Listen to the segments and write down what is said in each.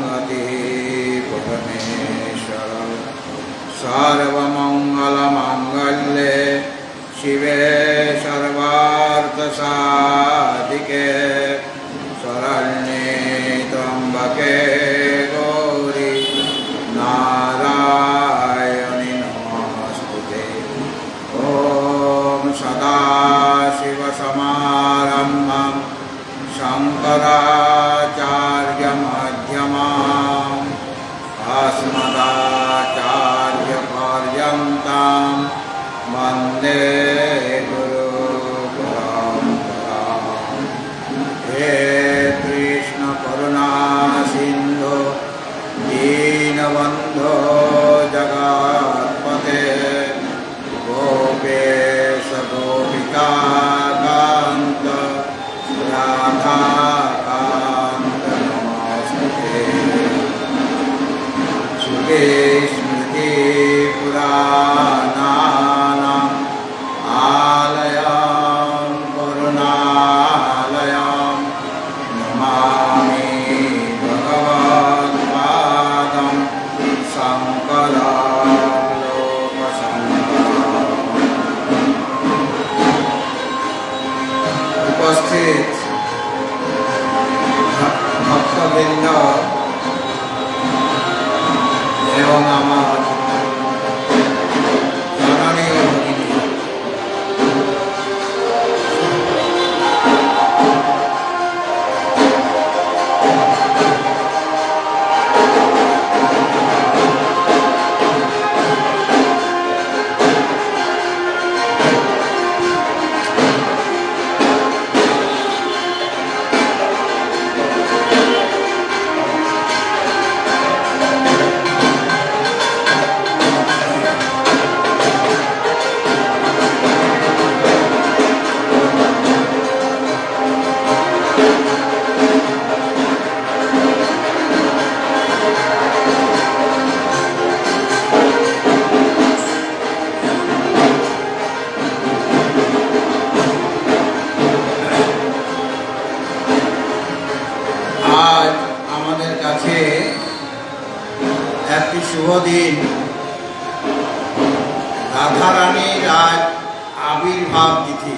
गति परमेश्वर सर्वमंगलमांगल्ये शिवे सर्वार्थसाधिके शरण्ये त्र्यंबके गौरी नारायणि नमोस्तुते। ॐ सदाशिवसमारम्भं शङ्कराचार्यमध्यमाम् अस्मदाचार्यपर्यन्तं वन्दे गुरुपरम्पराम्। हे कृष्ण करुणा सिन्धु दीनबन्धो जगत्पते गोपेश गोपिकान्त राधाकान्त नमोस्तुते। सुखे स्मृति पुराणानाम् आलयं करुणालयं नमामि भगवत्पादं शङ्करं लोकशङ्करम्। उपस्थित भक्तबृंद एवं আমার জননীয় ভগিনী, আজ আমাদের কাছে একটি শুভ দিন। রাধারানীর আজ আবির্ভাব তিথি।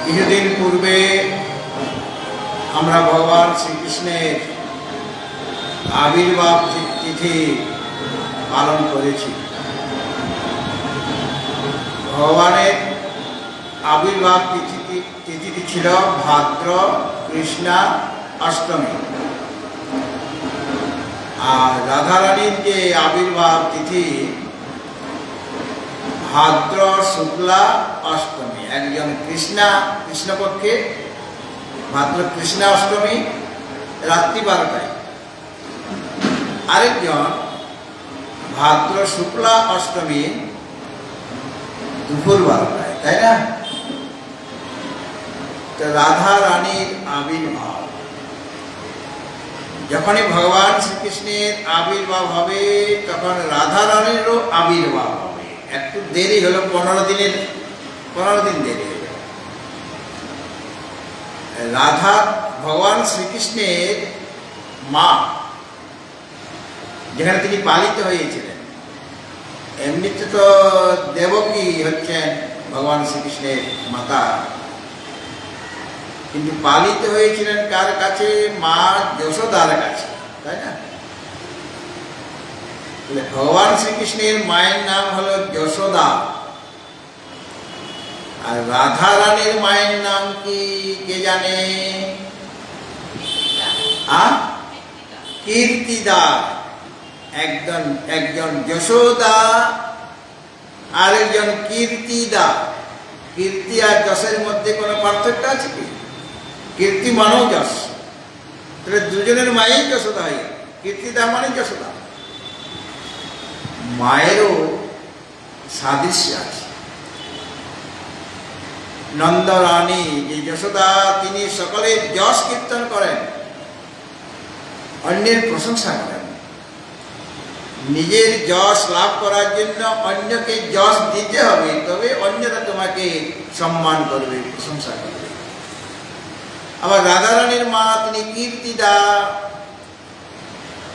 কিছুদিন পূর্বে আমরা ভগবান শ্রীকৃষ্ণের আবির্ভাব তিথি পালন করেছি। ভগবানের আবির্ভাব তিথিটি ছিল ভাদ্র কৃষ্ণা অষ্টমী। আর রাধারানীর যে আবির্ভাব তিথি ভাদ্র শুক্লা অষ্টমী, একজন কৃষ্ণপক্ষে ভাদ্র কৃষ্ণা অষ্টমী রাত্রি 12টায়, আরেকজন ভাদ্র শুক্লা অষ্টমী দুপুর 12টায়, তাই না? তো রাধা রানীর আবির্ভাব, যখনই ভগবান শ্রীকৃষ্ণের আবির্ভাব হবে তখন রাধা রানীরও আবির্ভাব হবে। একটু দেরি হলো, 15 দিন দেরি হলো। রাধা ভগবান শ্রীকৃষ্ণের মা, যেখানে তিনি পালিত হয়েছিলেন। এমনিতে তো দেবকী হচ্ছেন ভগবান শ্রীকৃষ্ণের মাতা, কিন্তু পালিত হয়েছিলেন কার কাছে? মা যশোদার কাছে, তাই না? ভগবান শ্রীকৃষ্ণের মায়ের নাম হলো যশোদা। আর রাধা রানীর মায়ের নাম কি কে জানে? কীর্তিদা। একজন যশোদা আর একজন কীর্তিদা। কীর্তি আর যশের মধ্যে কোনো পার্থক্য আছে কি? কীর্তি মানেও যশ, তাহলে দুজনের মায়েই যশোদা হয়ে গেল। কীর্তিদা মানে যশোদা। মায়েরও সাদৃশ্য আছে। নন্দরানী যে যশোদা, তিনি সকলের যশ কীর্তন করেন, অন্যের প্রশংসা করেন। নিজের যশ লাভ করার জন্য অন্যকে যশ দিতে হবে, তবে অন্যরা তোমাকে সম্মান করবে, প্রশংসা করবে। আবার রাধারানীর মা তিনি কীর্তিদা,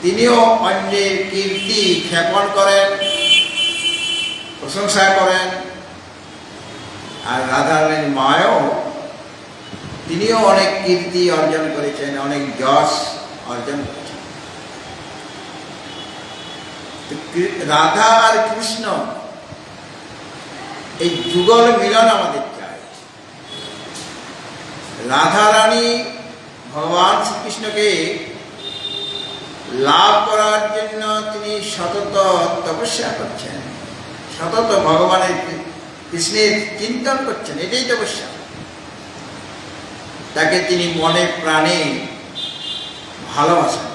তিনিও অন্যের কীর্তি ক্ষেপণ করেন, প্রশংসা করেন। আর রাধারানীর মায়ও তিনিও অনেক কীর্তি অর্জন করেছেন, অনেক যশ অর্জন করেছেন। রাধা আর কৃষ্ণ এই যুগল মিলন আমাদের চাই। রাধারানী ভগবান শ্রীকৃষ্ণকে লাভ করার জন্য তিনি সতত তপস্যা করছেন, সতত ভগবানের কৃষ্ণের চিন্তন করছেন, এটাই তপস্যা। তাকে তিনি মনে প্রাণে ভালোবাসেন।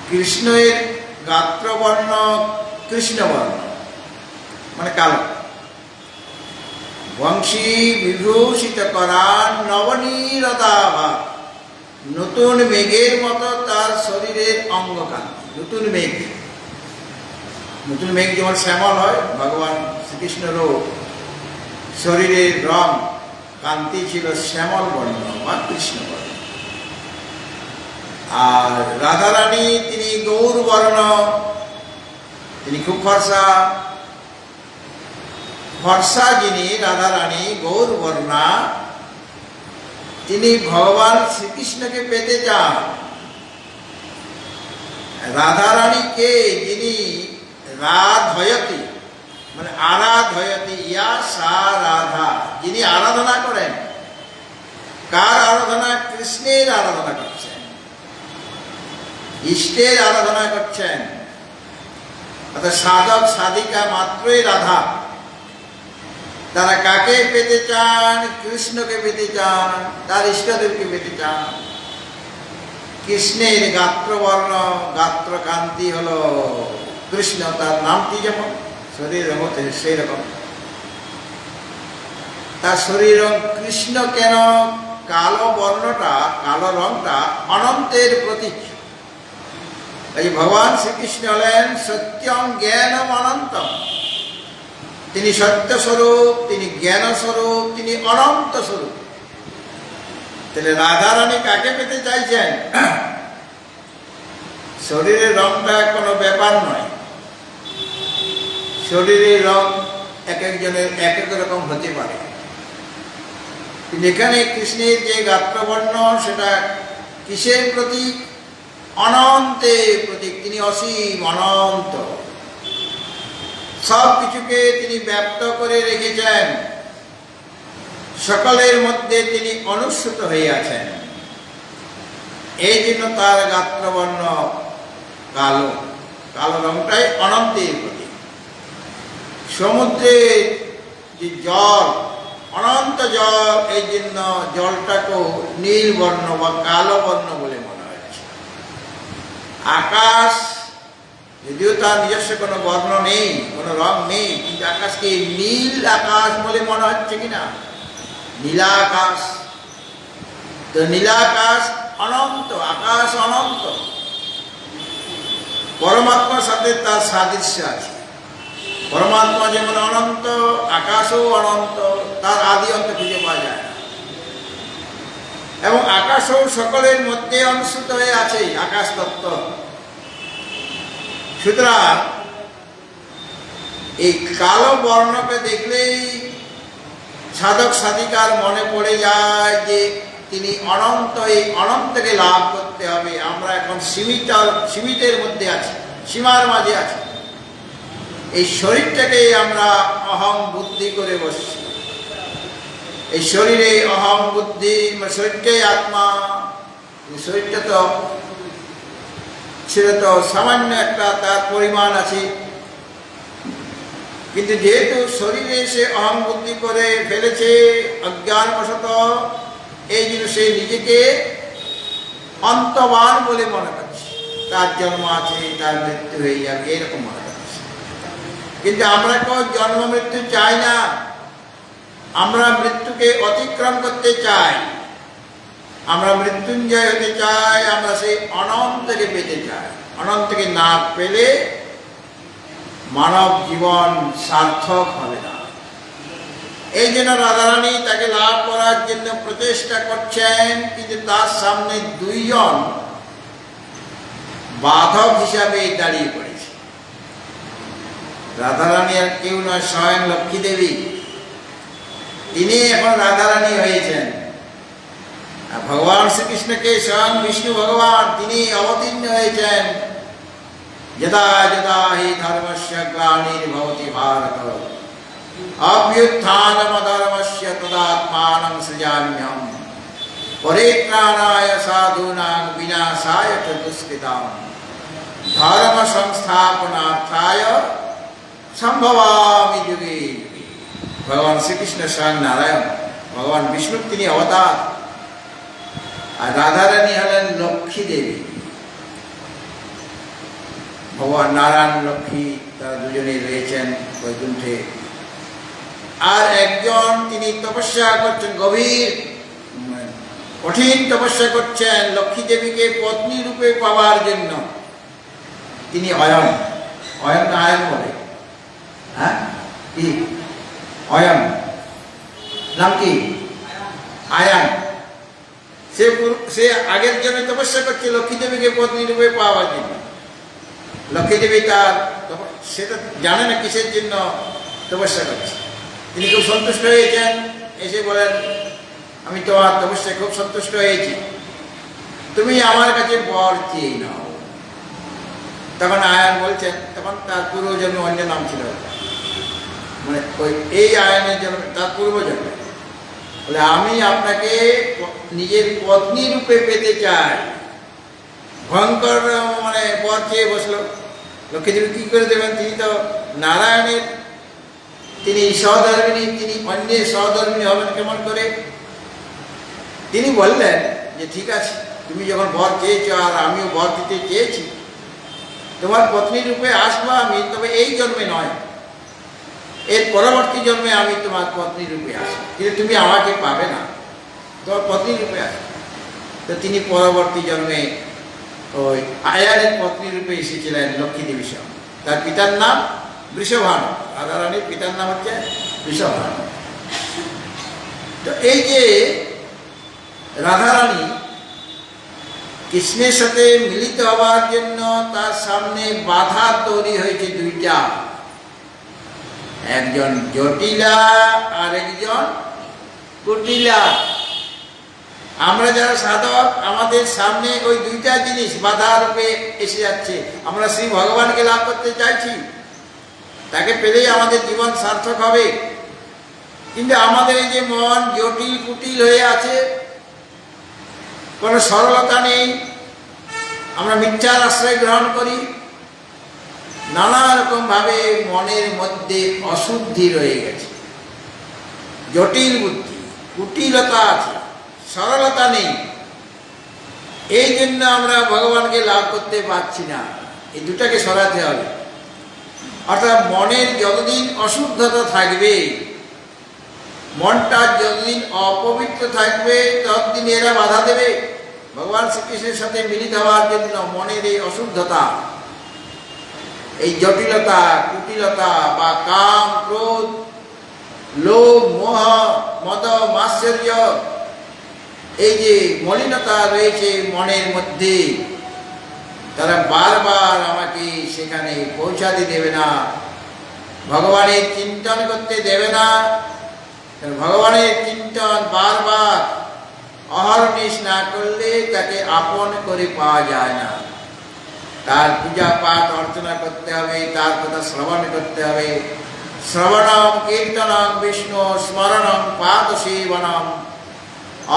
কৃষ্ণের গাত্রবর্ণ কৃষ্ণবর্ণ মানে কালো, বংশী বিভূষিত করান নবনীরদাভা, নতুন মেঘের মতো তার শরীরের অঙ্গকান্তি। নতুন মেঘ, নতুন মেঘ যেমন শ্যামল হয়, ভগবান শ্রীকৃষ্ণেরও শরীরের রং কান্তি ছিল শ্যামল বর্ণ বা কৃষ্ণ বর্ণ। আর রাধারানী তিনি গৌর বর্ণ, তিনি খুব ফর্সা। ফর্সা যিনি রাধারানী গৌর বর্ণা, তিনি ভগবান শ্রীকৃষ্ণকে পেতে চান। রাধারানীকে যিনি রাধয়তি মানে আরাধয়তি, ইয়া সা রাধা, যিনি আরাধনা করেন, কার আরাধনা? কৃষ্ণের আরাধনা করছেন, ইষ্টের আরাধনা করছেন। অর্থাৎ সাধক সাধিকা মাত্রই রাধা। তারা কাকে পেতে চান? কৃষ্ণকে পেতে চান, তার ইষ্টদেবকে পেতে চান। কৃষ্ণের গাত্রবর্ণ গাত্রকান্তি হলো কৃষ্ণ, তার নামটি যেমন শরীরের মধ্যে সেই রকম। তার শরীর রং কৃষ্ণ কেন? কালো বর্ণটা, কালো রংটা অনন্তের প্রতীক। এই ভগবান শ্রীকৃষ্ণ হলেন সত্যম জ্ঞানম অনন্তম। তিনি সত্য স্বরূপ, তিনি জ্ঞান স্বরূপ, তিনি অনন্ত স্বরূপ। তাহলে রাধারানী কাকে পেতে চাইছেন? শরীরের রংটা কোনো ব্যাপার নয়। শরীরের রং এক একজনের এক এক রকম হতে পারে, কিন্তু এখানে কৃষ্ণের যে গাত্রবর্ণ সেটা কিসের প্রতীক? অনন্তের প্রতীক। তিনি অসীম, অনন্ত, সব কিছুকে তিনি ব্যপ্ত করে রেখেছেন। সকলের মধ্যে তিনি অনুস্যূত হয়ে আছেন। এই জন্য তার গাত্রবর্ণ কালো, কালো রংটাই অনন্তের প্রতীক। সমুদ্রের যে জল, অনন্ত জল, এই জন্য জলটাকেও নীল বর্ণ বা কালো বর্ণ বলে মনে হচ্ছে। আকাশ যদিও তার নিজস্ব কোনো বর্ণ নেই, কোনো রং নেই, কিন্তু আকাশকে নীল আকাশ বলে মনে হচ্ছে কিনা? নীলাকাশ। তো নীলাকাশ অনন্ত, আকাশ অনন্ত। পরমাত্মার সাথে তার সাদৃশ্য আছে। পরমাত্মা যেমন অনন্ত, আকাশও অনন্ত, তার আদি অন্ত খুঁজে পাওয়া যায় না। এবং আকাশও সকলের মধ্যে অনুসৃত হয়ে আছে, আকাশ তত্ত্ব। সুতরাং এই কালো বর্ণকে দেখলেই সাধক সাধিকার মনে পড়ে যায় যে তিনি অনন্ত, এই অনন্তকে লাভ করতে হবে। আমরা এখন সীমিতের মধ্যে আছি, সীমার মাঝে আছি। এই শরীরটাকে আমরা অহং বুদ্ধি করে বসছি। এই শরীরে অহং বুদ্ধি, শরীরটাই আত্মা। শরীরটা তো সেটা তো সামান্য একটা তার পরিমাণ আছে, কিন্তু যেহেতু শরীরে সে অহং বুদ্ধি করে ফেলেছে অজ্ঞানবশত, এই জন্য সে নিজেকে অন্তবান বলে মনে করছে। তার জন্ম আছে, তার মৃত্যু হয়ে যাবে, এরকম মনে করছে। কিন্তু আমরা কেউ জন্ম মৃত্যু চাই না। আমরা মৃত্যুকে অতিক্রম করতে চাই, আমরা মৃত্যুঞ্জয় হতে চাই, আমরা সেই অনন্তকে পেতে চাই। অনন্তকে না পেলে মানব জীবন সার্থক হবে না। এই জন্য রাধারানী তাকে লাভ করার জন্য প্রচেষ্টা করছেন, কিন্তু তার সামনে দুইজন বাধক হিসাবে দাঁড়িয়ে পড়েছে। রাধারানী আর কেউ নয়, স্বয়ং লক্ষ্মী দেবী। তিনি এখন রাধারানী হয়েছেন। আর ভগবান শ্রীকৃষ্ণকে স্বয়ং বিষ্ণু ভগবান তিনি অবতীর্ণ হয়েছেন। যদা যদা হি ধর্মস্য গ্লানির্ভবতি ভারত অভ্যুত্থানমধর্মস্য তদাত্মানং সৃজাম্যহম পরিত্রাণায় সাধূনাং বিনাশায় চ দুষ্কৃতাম ধর্ম সংস্থাপনার্থায় সম্ভবামি যুগে যুগে। ভগবান শ্রীকৃষ্ণ স্বয়ং নারায়ণ, ভগবান বিষ্ণু তিনি অবতার। আর রাধারানী হলেন লক্ষ্মী দেবী। ভগবান নারায়ণ লক্ষ্মী তারা দুজনেই রয়েছেন বৈকুণ্ঠে। আর একজন তিনি তপস্যা করছেন, গভীর কঠিন তপস্যা করছেন লক্ষ্মী দেবীকে পত্নী রূপে পাওয়ার জন্য। তিনি অয়ন, অয়ন না আয়ন বলে, হ্যাঁ কি অয়ন নাম কি আয়ন। সে আগের জন্য তপস্যা করছে লক্ষ্মী দেবীকে পত্নী রূপে পাওয়ার জন্য। লক্ষ্মী দেবী তার সেটা জানে না কিসের জন্য তপস্যা করছে। তিনি খুব সন্তুষ্ট হয়েছেন, এসে বলেন আমি তোমার তপস্যায় খুব সন্তুষ্ট হয়েছি, তুমি আমার কাছে বর চেয়ে নাও। তখন আয়ন বলছেন, তখন তার পূর্বজন্ম অন্য নাম ছিল, মানে ওই এই আয়নের জন্য তার পূর্বজন্ম। বলে আমি আপনাকে নিজের পত্নী রূপে পেতে চাই। ভয়ঙ্কর মানে বর চেয়ে বসলো। লক্ষ্মীদেবী কি করে দেবেন? তিনি তো নারায়ণের, তিনি সহধর্মিনী, তিনি অন্যের সহধর্মিনী হবেন কেমন করে? তিনি বললেন যে ঠিক আছে, তুমি যখন বর চেয়েছো আর আমিও বর দিতে চেয়েছি, তোমার পত্নী রূপে আসবো আমি, তবে এই জন্মে নয়, এর পরবর্তী জন্মে আমি তোমার পত্নী রূপে আসবো, কিন্তু তুমি আমাকে পাবে না, তোমার পত্নী রূপে আসবে। তো তিনি পরবর্তী জন্মে ওই আয়ানের পত্নী রূপে এসেছিলেন লক্ষ্মী দেবী সহ। তার পিতার নাম বৃষভানু, রাধারানীর পিতার নাম হচ্ছে বৃষভানু। তো এই যে রাধারানী কৃষ্ণের সাথে মিলিত হওয়ার জন্য তার সামনে বাধা তৈরি হয়েছে দুইটা, একজন জটিলা আর একজন কুটিলা। আমরা যারা সাধক, আমাদের সামনে ওই দুইটা জিনিস বাধা রূপে এসে যাচ্ছে। আমরা শ্রী ভগবানকে লাভ করতে চাইছি, তাকে পেলেই আমাদের জীবন সার্থক হবে, কিন্তু আমাদের এই যে মন জটিল কুটিল হয়ে আছে, কোনো সরলতা নেই, আমরা মিথ্যার আশ্রয় গ্রহণ করি, নানা রকম ভাবে মনের মধ্যে অশুদ্ধি রয়ে গেছে, জটিল বুদ্ধি, কুটিলতা আছে, সরলতা নেই। এই জন্য আমরা ভগবানকে লাভ করতে পারছি না। এই দুটাকে সরাতে হবে। অর্থাৎ মনের যতদিন অশুদ্ধতা থাকবে, মনটা যতদিন অপবিত্র থাকবে, ততদিন এরা বাধা দেবে ভগবান শ্রীকৃষ্ণের সাথে মিলিত হওয়ার জন্য। মনের এই অশুদ্ধতা, এই জটিলতা, কুটিলতা বা কাম, ক্রোধ, লোভ, মোহ, মদ, মাৎসর্য, এই যে মলিনতা রয়েছে মনের মধ্যে, তারা বারবার আমাকে সেখানে পৌঁছাতে দেবে না, ভগবানের চিন্তন করতে দেবে না। ভগবানের চিন্তন বারবার অহর্নিশ না করলে তাকে আপন করে পাওয়া যায় না। তার পূজা পাঠ অর্চনা করতে হবে, তার কথা শ্রবণ করতে হবে। শ্রবণম কীর্তনম বিষ্ণু স্মরণম পাদ সেবনম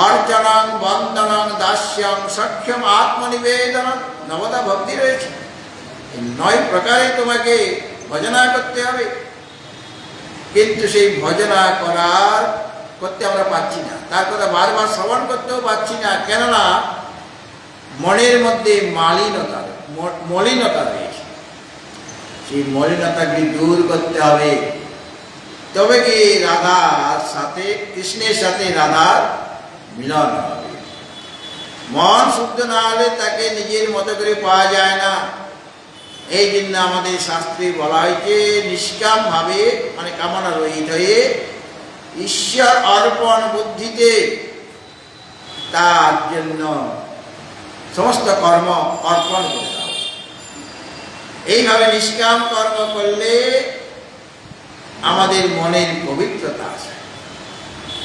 অর্চনং বন্দনং দাস্যম সখ্যম আত্মনিবেদনম, নবদা ভক্তি রয়েছে। এই 9 প্রকারে তোমাকে ভজনা করতে হবে, কিন্তু সেই ভজনা করতে আমরা পাচ্ছি না, তার কথা বারবার শ্রবণ করতেও পাচ্ছি না। কেননা মনের মধ্যে মলিনতা রয়েছে। সেই মলিনতাগুলি দূর করতে হবে, তবে কি রাধার সাথে, কৃষ্ণের সাথে রাধার মিলন হবে। মন শুদ্ধ না হলে তাকে নিজের মতো করে পাওয়া যায় না। এই জন্য আমাদের শাস্ত্রে বলা হয়েছে নিষ্কাম ভাবে, মানে কামনা রহিত হয়ে ঈশ্বর অর্পণ বুদ্ধিতে তার জন্য সমস্ত কর্ম অর্পণ করে দাও। এইভাবে নিষ্কাম কর্ম করলে আমাদের মনের পবিত্রতা আসে,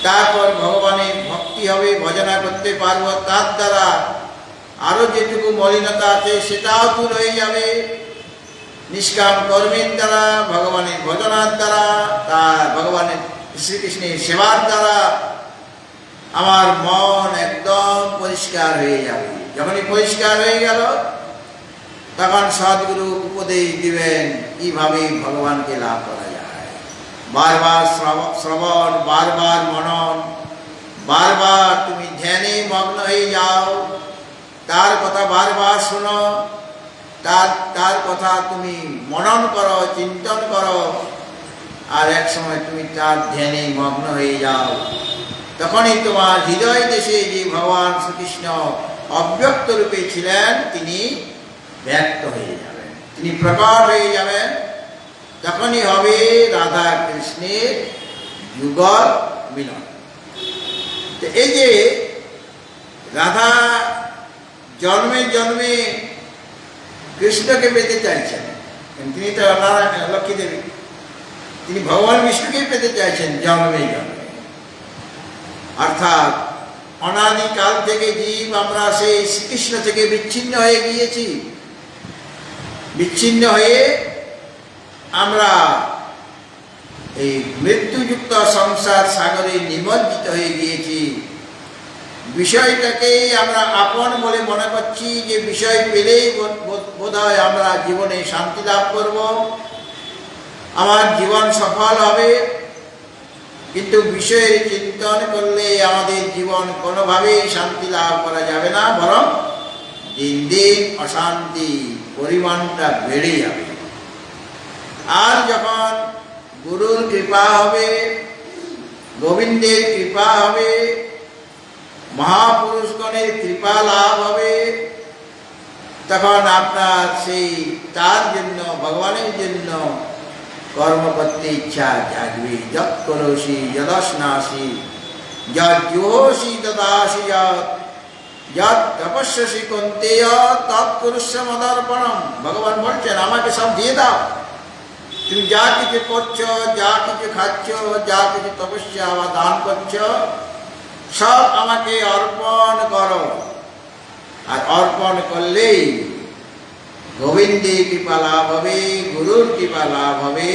তারপর ভগবানের ভক্তি হবে, ভজনা করতে পারবো, তার দ্বারা আরো যেটুকু মলিনতা আছে সেটাও দূর হয়ে যাবে। নিষ্কাম কর্মের দ্বারা, ভগবানের ভজনার দ্বারা, তার ভগবানের শ্রীকৃষ্ণের সেবার দ্বারা আমার মন একদম পরিষ্কার হয়ে যাবে। যখনই পরিষ্কার হয়ে গেল তখন সদ্গুরু উপদেশ দিবেন কিভাবে ভগবানকে লাভ করা যায়। বারবার শ্রবণ, বারবার মনন, বারবার তুমি ধ্যানে মগ্ন হয়ে যাও, তার কথা বারবার শোনো, তার কথা তুমি মনন করো, চিন্তন করো, আর এক সময় তুমি তার ধ্যানে মগ্ন হয়ে যাও। তখনই তোমার হৃদয় দেশে যে ভগবান শ্রীকৃষ্ণ অব্যক্ত রূপে ছিলেন তিনি ব্যক্ত হয়ে যাবেন, তিনি প্রকট হয়ে যাবেন। তখনই হবে রাধা কৃষ্ণের যুগল মিলন। এই যে রাধা জন্মে জন্মে কৃষ্ণকে পেতে চাইছেন, তিনি তো নারায়ণ লক্ষ্মী দেবী, তিনি ভগবান বিষ্ণুকে পেতে চাইছেন জন্মে জন্মে। অর্থাৎ অনাদিকাল থেকে জীব আমরা সেই শ্রীকৃষ্ণ থেকে বিচ্ছিন্ন হয়ে গিয়েছি, বিচ্ছিন্ন হয়ে আমরা এই মৃত্যুযুক্ত সংসার সাগরে নিমজ্জিত হয়ে গিয়েছি। বিষয়টাকেই আমরা আপন বলে মনে করছি যে বিষয় পেলেই বোধহয় আমরা জীবনে শান্তি লাভ করব, আমার জীবন সফল হবে। কিন্তু বিষয়ের চিন্তন করলে আমাদের জীবন কোনোভাবেই শান্তি লাভ করা যাবে না, বরং দিন দিন অশান্তি পরিমাণটা বেড়ে যাবে। আর যখন গুরুর কৃপা হবে, গোবিন্দের কৃপা হবে, মহাপুরুষগণের কৃপা লাভ হবে, তখন আপনার সেই তার জন্য, ভগবানের জন্য কর্ম করতে ইচ্ছা জাগবে। যৎ করোষি যদশ্নাসি যৎ জুহোষি তদাসি যৎ তপস্যসি কন্তেয় তৎ কুরুষ্য মদর্পণম। ভগবান বলছেন আমাকে সব দিয়ে দাও, তুমি যা কিছু করছো, যা কিছু খাচ্ছ, যা কিছু তপস্যা বা দান করছো, সব আমাকে অর্পণ করো। আর অর্পণ করলেই গোবিন্দের কৃপা লাভ হবে, গুরুর কৃপা লাভ হবে।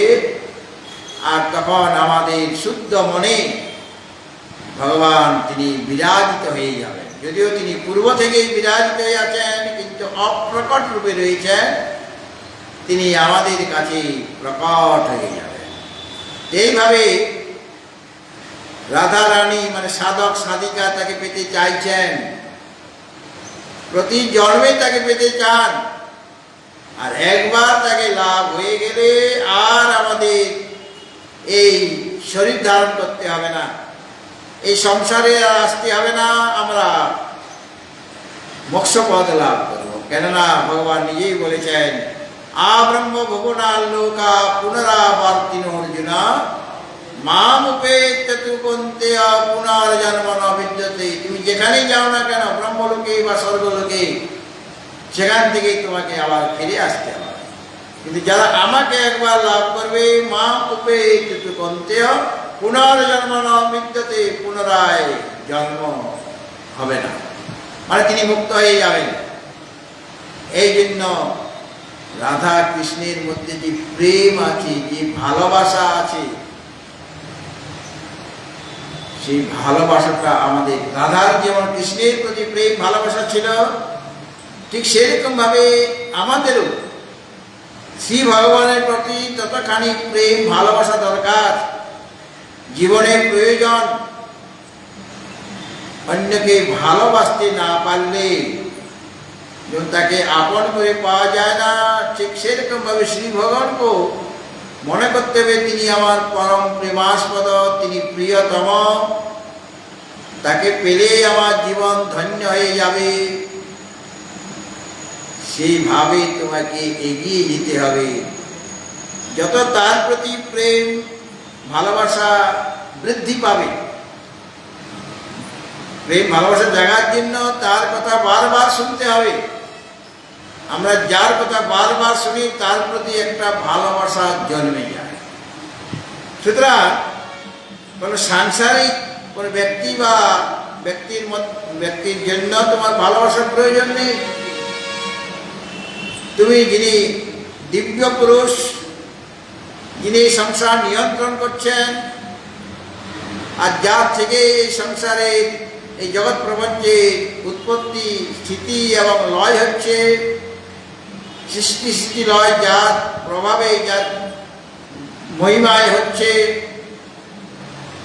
আর তখন আমাদের শুদ্ধ মনে ভগবান তিনি বিরাজিত হয়ে যাবেন। যদিও তিনি পূর্ব থেকেই বিরাজিত হয়ে আছেন, কিন্তু অপ্রকট রূপে রয়েছেন, তিনি আমাদের কাছে প্রকট হয়ে যাবেন। এইভাবে রাধা রানী মানে সাধক সাধিকা তাকে পেতে চাইছেন, প্রতি জন্মে তাকে পেতে চান। আর একবার তাকে লাভ হয়ে গেলে আর আমাদের এই শরীর ধারণ করতে হবে না, এই সংসারে আর আসতে হবে না, আমরা মোক্ষপদ লাভ করব। কেননা ভগবান নিজেই বলেছেন আব্রহ্ম ভুবনাল্লোকা পুনরাবর্তিনো অর্জুনা মাম উপেত্যতু কন্তেয় পুনর্জন্ম ন বিদ্যতে। তুমি যেখানেই যাও না কেন, ব্রহ্মলোকে বা স্বর্গলোকে, সেখান থেকেই তোমাকে আবার ফিরে আসতে হবে। কিন্তু যারা আমাকে একবার লাভ করবে, মাম উপেত্যতু কন্তেয় পুনর্জন্ম ন বিদ্যতে, পুনরায় জন্ম হবে না, মানে তিনি মুক্ত হয়ে যাবেন। এই জন্য রাধা কৃষ্ণের মধ্যে যে প্রেম আছে, যে ভালোবাসা আছে, সেই ভালোবাসাটা আমাদের, রাধার যেমন কৃষ্ণের প্রতি প্রেম ভালোবাসা ছিল, ঠিক সেরকম ভাবে আমাদেরও শ্রী ভগবানের প্রতি ততখানি প্রেম ভালোবাসা দরকার। জীবনের প্রয়োজন, অন্যকে ভালোবাসতে না পারলে যেমন তাকে আপন করে পাওয়া যায় না, ঠিক সেরকম ভাবে শ্রী ভগবানকেও মনে করতে হবে তিনি আমার পরম প্রেমাস্পদ, তিনি প্রিয়তম, তাকে পেলে আমার জীবন ধন্য হয়ে যাবে। সেইভাবে তোমাকে এগিয়ে যেতে হবে। যত তার প্রতি প্রেম ভালোবাসা বৃদ্ধি পাবে। প্রেম ভালোবাসা জাগার জন্য তার কথা বারবার শুনতে হবে। আমরা যার কথা বারবার শুনি তার প্রতি একটা ভালোবাসা জন্মে যায়। সুতরাং কোনো সাংসারিক কোনো ব্যক্তি বা ব্যক্তির জন্য তোমার ভালোবাসার প্রয়োজন নেই। তুমি যিনি দিব্য পুরুষ, যিনি সংসার নিয়ন্ত্রণ করছেন, আর যার থেকে এই সংসারের এই জগৎ প্রপঞ্চের উৎপত্তি, স্থিতি এবং লয় হচ্ছে, সৃষ্টি স্থিতি লয় যার প্রভাবে, যার মহিমায় হচ্ছে,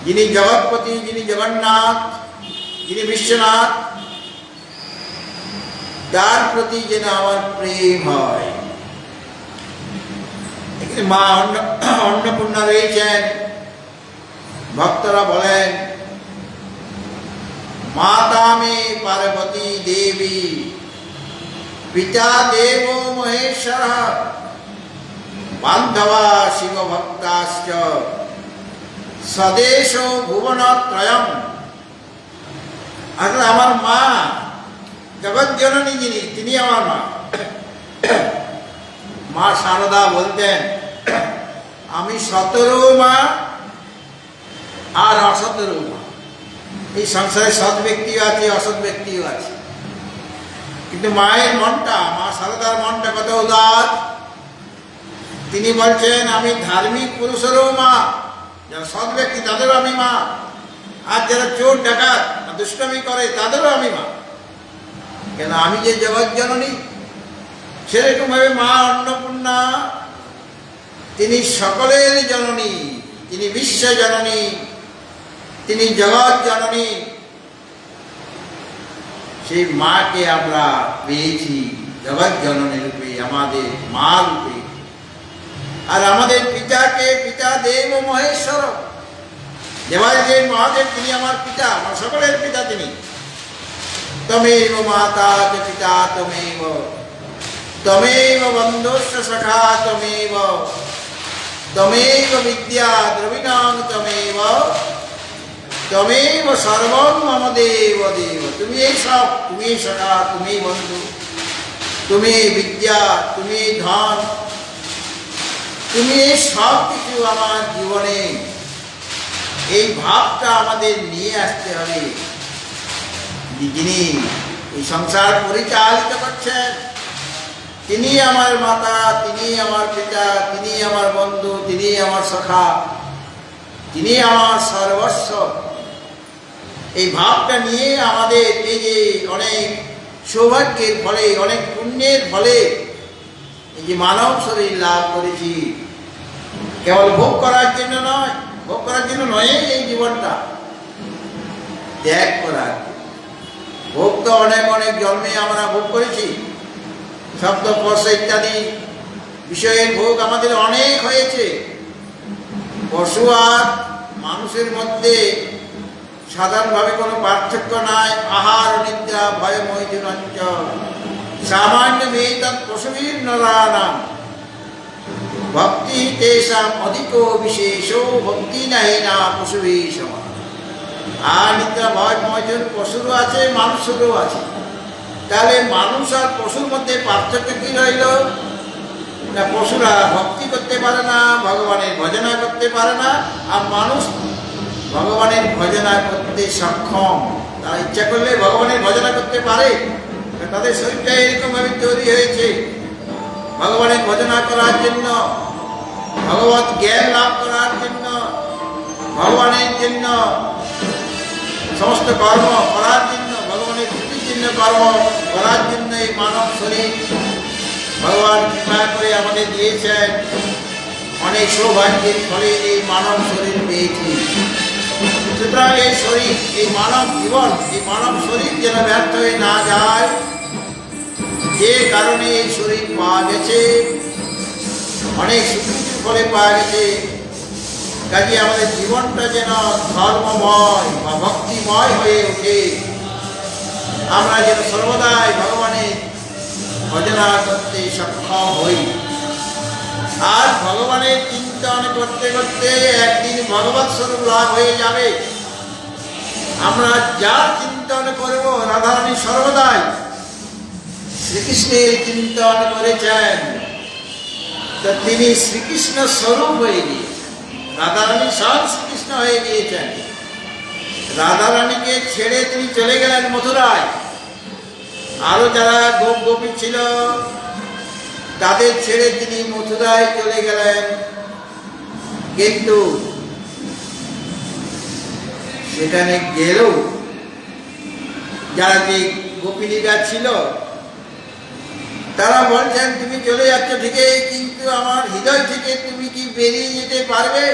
যিনি জগৎপতি, যিনি জগন্নাথ, যিনি বিশ্বনাথ, তার প্রতি যেন আমার প্রেম হয়। এখানে মা অন্নপূর্ণা রয়েছেন। ভক্তরা বলেন, মাতা মে পার্বতী দেবী, পিতা দেব মহেশ্বর, বান্ধবা শিব ভক্তাশ্চ, স্বদেশ ভুবনত্রয়ম। আসলে আমার মা জগৎ জননী যিনি, তিনি আমার মা। মা সারদা বলতেন, আমি সতেরো মা আর অসতেরো মা। এই সংসারে সৎ ব্যক্তিও আছে, অসৎ ব্যক্তিও আছে, কিন্তু মায়ের মনটা, মা সারদার মনটা কত উদার। তিনি বলছেন, আমি ধার্মিক পুরুষেরও মা, যারা সৎ ব্যক্তি তাদেরও আমি মা, আর যারা চোর ডাকাত দুষ্টামি করে তাদেরও আমি মা। কেন, আমি যে জগৎ জননী। সেরকম ভাবে মা অন্নপূর্ণা তিনি সকলের জননী, তিনি বিশ্ব জননী, তিনি জগৎ জননী। সেই মাকে আমরা পেয়েছি জগৎ জননী রূপে, আমাদের মা রূপে। আর আমাদের পিতাকে পিতা দেব মহেশ্বর, দেবাদিদেব মহাদেব, তিনি আমার পিতা, আমার সকলের পিতা তিনি। তমেব মাতা চ পিতা তমেব, তমেব বন্ধুস্য সখা তমেব, তমেব বিদ্যা দ্রবিণাং তমেব, তমেব সর্বং মম দেব দেব। তুমি এই সব, তুমি সখা, তুমি বন্ধু, তুমি বিদ্যা, তুমি ধন, তুমি এই সব কিছু আমার জীবনে। এই ভাবটা আমাদের নিয়ে আসতে হবে। যিনি এই সংসার পরিচালিত করছেন, তিনি আমার মাতা, তিনি আমার পিতা, তিনি আমার বন্ধু, তিনি আমার সখা, তিনি আমার সর্বস্ব। এই ভাবটা নিয়ে আমাদের এই যে অনেক সৌভাগ্যের ফলে, অনেক পুণ্যের ফলে এই যে মানব শরীর লাভ করেছি, কেবল ভোগ করার জন্য নয়, ভোগ করার জন্য নয় এই জীবনটা, ত্যাগ করার। ভোগ তো অনেক অনেক জন্মে আমরা ভোগ করেছি, শব্দ স্পর্শ ইত্যাদি বিষয়ের ভোগ আমাদের অনেক হয়েছে। পশু আর মানুষের মধ্যে সাধারণভাবে কোনো পার্থক্য নাই। আহার নিদ্রা ভয় মৈথুনঞ্চ সামান্য মেয়ে পশুবীর নরানাম, ভক্তি তেষাম অধিক বিশেষ, ভক্তি নাহি না পশুবীর সমান। আর নিদ্রা ভয় মৈথুন পশুরও আছে, মানুষেরও আছে। তাহলে মানুষ আর পশুর মধ্যে পার্থক্য কি রইল? না, পশুরা ভক্তি করতে পারে না, ভগবানের ভজনা করতে পারে না, আর মানুষ ভগবানের ভজনা করতে সক্ষম। তারা ইচ্ছা করলে ভগবানের ভজনা করতে পারে। তাদের শরীরটা এরকম ভাবে তৈরি হয়েছে ভগবানের ভজনা করার জন্য, ভগবত জ্ঞান লাভ করার জন্য, ভগবানের জন্য সমস্ত কর্ম করার জন্য, ভগবানের প্রীতির জন্য কর্ম করার জন্য এই মানব শরীর ভগবান কৃপা করে আমাদের দিয়েছেন। অনেক সৌভাগ্যের ফলে এই মানব শরীর পেয়েছি। সুতরাং এই শরীর, এই মানব জীবন, এই মানব শরীর যেন ব্যর্থ হয়ে না যায়, যে কারণে এই শরীর পাওয়া গেছে, অনেক সুকৃতির ফলে পাওয়া গেছে। কাজে আমাদের জীবনটা যেন ধর্মময় বা ভক্তিময় হয়ে ওঠে। আমরা যেন সর্বদাই ভগবানের ভজনা করতে সক্ষম হই, আর ভগবানের চিন্তা চিন্তন করতে করতে একদিন ভগবৎ স্বরূপ লাভ হয়ে যাবে। আমরা যার চিন্তন করব, রাধারানী সর্বদাই শ্রীকৃষ্ণের চিন্তন করেছেন, তো তিনি শ্রীকৃষ্ণ স্বরূপ হয়ে গিয়েছেন। রাধারানী স্বয়ং শ্রীকৃষ্ণ হয়ে গিয়েছেন। রাধারানীকে ছেড়ে তিনি চলে গেলেন মথুরায়। আরো যারা গোপ গোপী ছিল তাদের ছেড়ে তিনি মথুরায় চলে গেলেন। কিন্তু সেখানে গেলেও যারা যে গোপিনীরা ছিল তারা বলছেন, তুমি চলে যাচ্ছ ঠিকই, কিন্তু আমার হৃদয় থেকে তুমি কি বেরিয়ে যেতে পারবে?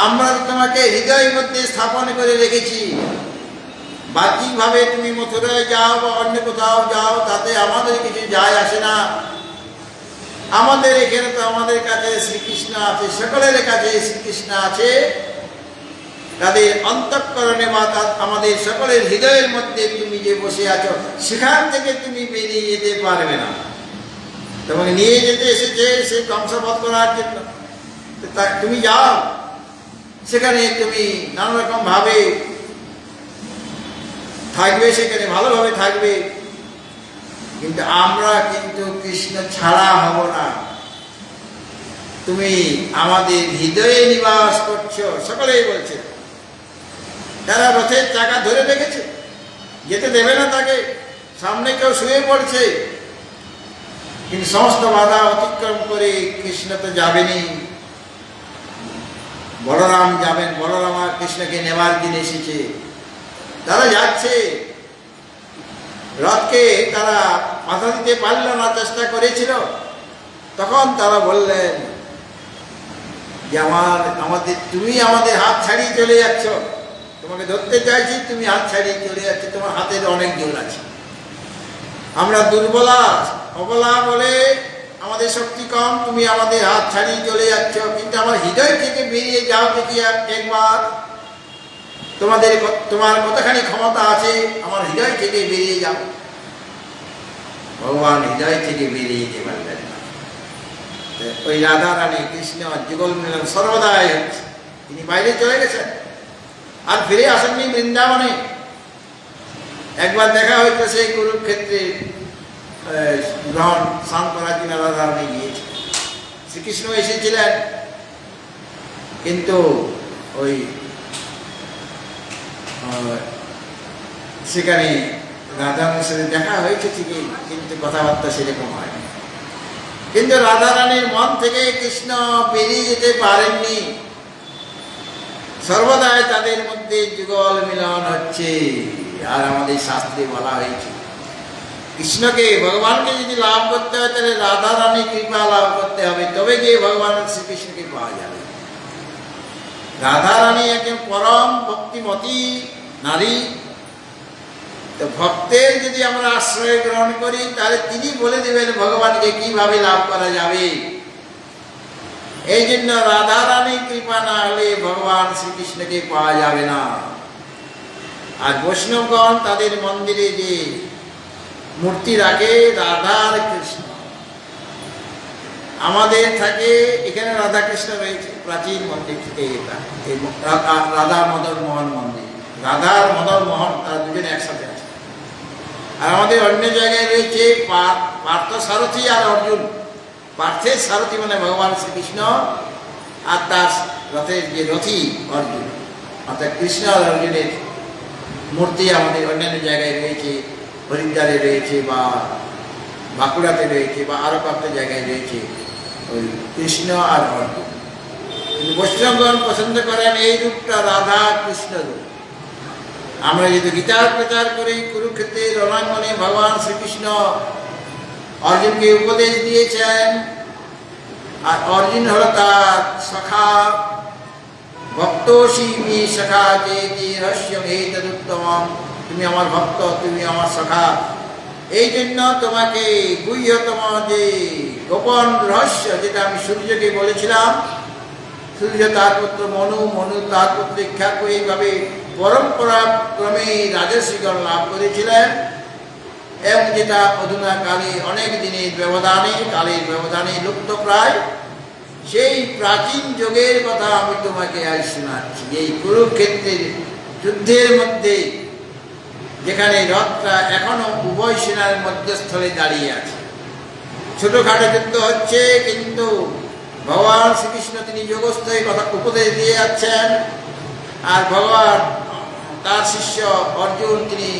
আমরা তোমাকে হৃদয়ের মধ্যে স্থাপন করে রেখেছি। বাহ্যিকভাবে তুমি মথুরায় যাও বা অন্য কোথাও যাও, তাতে আমাদের কিছু যায় আসে না। আমাদের এখানে তো আমাদের কাছে শ্রীকৃষ্ণ আছে, সকলের কাছে শ্রীকৃষ্ণ আছে। তাদের অন্তঃকরণে বা আমাদের সকলের হৃদয়ের মধ্যে তুমি যে বসে আছো, সেখান থেকে তুমি বেরিয়ে যেতে পারবে না। তোমাকে নিয়ে যেতে এসেছে সে ধ্বংসবধ করার জন্য। তুমি যাও, সেখানে তুমি নানা রকম ভাবে থাকবে, সেখানে ভালোভাবে থাকবে, কিন্তু আমরা কিন্তু কৃষ্ণ ছাড়া হব না। তুমি আমাদের হৃদয়ে নিবাস করছো, সকলেই বলছে। তারা রথের চাকা ধরে রেখেছে, যেতে দেবে না তাকে। সামনে কেউ শুয়ে পড়ছে, কিন্তু সমস্ত বাধা অতিক্রম করে কৃষ্ণ তো যাবেনি। বলরাম যাবেন, বলরাম আর কৃষ্ণকে নেবার দিন এসেছে। তারা যাচ্ছে, রথকে তারা বাধা দিতে পারল না, চেষ্টা করেছিল। তখন তারা বললেন যে আমাদের তুমি আমাদের হাত ছাড়িয়ে চলে যাচ্ছ, তোমাকে ধরতে চাইছি, তুমি হাত ছাড়িয়ে চলে যাচ্ছ, তোমার হাতের অনেক জোর আছে। আমরা দুর্বলা অবলা বলে আমাদের শক্তি কম, তুমি আমাদের হাত ছাড়িয়ে চলে যাচ্ছ, কিন্তু আমার হৃদয় থেকে বেরিয়ে যাও দেখি একবার। তোমার কতখানি ক্ষমতা আছে, আমার হৃদয় থেকে বেরিয়ে যাও। ভগবান হৃদয় থেকে বেরিয়ে যেতে পারলেন না। ওই রাধা রানী কৃষ্ণ যুগল মিলন সর্বদাই হচ্ছে। তিনি বাইরে চলে গেছেন, আর ফিরে আসেননি বৃন্দাবনে। একবার দেখা হয়তো সেই কুরুক্ষেত্রে গ্রহণ স্নান করার জন্য রাধা রানী গিয়েছে। শ্রীকৃষ্ণ এসেছিলেন, কিন্তু ওই সেখানে রাধারানীর সাথে দেখা হয়েছে ঠিকই, কিন্তু কথাবার্তা সেরকম হয়নি। কিন্তু রাধা রানীর মন থেকে কৃষ্ণ বেরিয়ে যেতে পারেননি। সর্বদাই তাদের মধ্যে যুগল মিলন হচ্ছে। আর আমাদের শাস্ত্রে বলা হয়েছে, কৃষ্ণকে ভগবানকে যদি লাভ করতে হয়, তাহলে রাধা রানী কৃপা লাভ করতে হবে, তবে গিয়ে ভগবান শ্রীকৃষ্ণকে পাওয়া যাবে। রাধা রানী একজন পরম ভক্তিমতী নারী। তো ভক্তের যদি আমরা আশ্রয় গ্রহণ করি, তাহলে তিনি বলে দেবেন ভগবানকে কিভাবে লাভ করা যাবে। এই জন্য রাধা রানী কৃপা না হলে ভগবান শ্রীকৃষ্ণকে পাওয়া যাবে না। আর বৈষ্ণবগণ তাদের মন্দিরে যে মূর্তি রাখে রাধা আর কৃষ্ণ, আমাদের থাকে এখানে রাধা কৃষ্ণ রয়েছে প্রাচীন মন্দির থেকে। এটা রাধা মদন মোহন মন্দির, রাধা আর মদন মোহন তারা দুজনে একসাথে আছে। আর আমাদের অন্য জায়গায় রয়েছে পার্থ সারথী আর অর্জুন। পার্থের সারথী মানে ভগবান শ্রীকৃষ্ণ, আর তার রথের যে রথী অর্জুন, অর্থাৎ কৃষ্ণ আর অর্জুনের মূর্তি আমাদের অন্যান্য জায়গায় রয়েছে। হরিদ্বারে রয়েছে, বা বাঁকুড়াতে রয়েছে, বা আরো কয়েকটা জায়গায় রয়েছে ওই কৃষ্ণ আর অর্জুন। কিন্তু বৈষ্ণবগণ পছন্দ করেন এই রূপটা রাধা কৃষ্ণ রূপ। আমরা যদি গীতার প্রচার করি, কুরুক্ষেত্রের রণাঙ্গনে ভগবান শ্রীকৃষ্ণ অর্জুনকে উপদেশ দিয়েছেন, আর অর্জুন হল তার সখা। ভক্তোসি মে সখা চেতি রহস্যমেতদুত্তমম, তুমি আমার ভক্ত, তুমি আমার সখা। এই জন্য তোমাকে গুহ্যতম যে গোপন রহস্য, যেটা আমি সূর্যকে বলেছিলাম, সূর্য তার পুত্র মনু, মনু তার পুত্র ইক্ষ্বাকু, এইভাবে পরম্পরা ক্রমে রাজর্ষিগণ লাভ করেছিলেন। এবং যেটা অধুনা কালে অনেক দিনের ব্যবধানে, কালের ব্যবধানে লুপ্ত প্রায়, সেই প্রাচীন যুগের কথা আমি তোমাকে আজ শোনাচ্ছি। এই কুরুক্ষেত্রের যুদ্ধের মধ্যে যেখানে রথটা এখনো উভয় সেনার মধ্যস্থলে দাঁড়িয়ে আছে, ছোটখাটো যুদ্ধ হচ্ছে, কিন্তু ভগবান শ্রীকৃষ্ণ তিনি যোগস্থ এই কথা উপদেশ দিয়ে যাচ্ছেন, আর ভগবান তার শিষ্য অর্জুন তিনি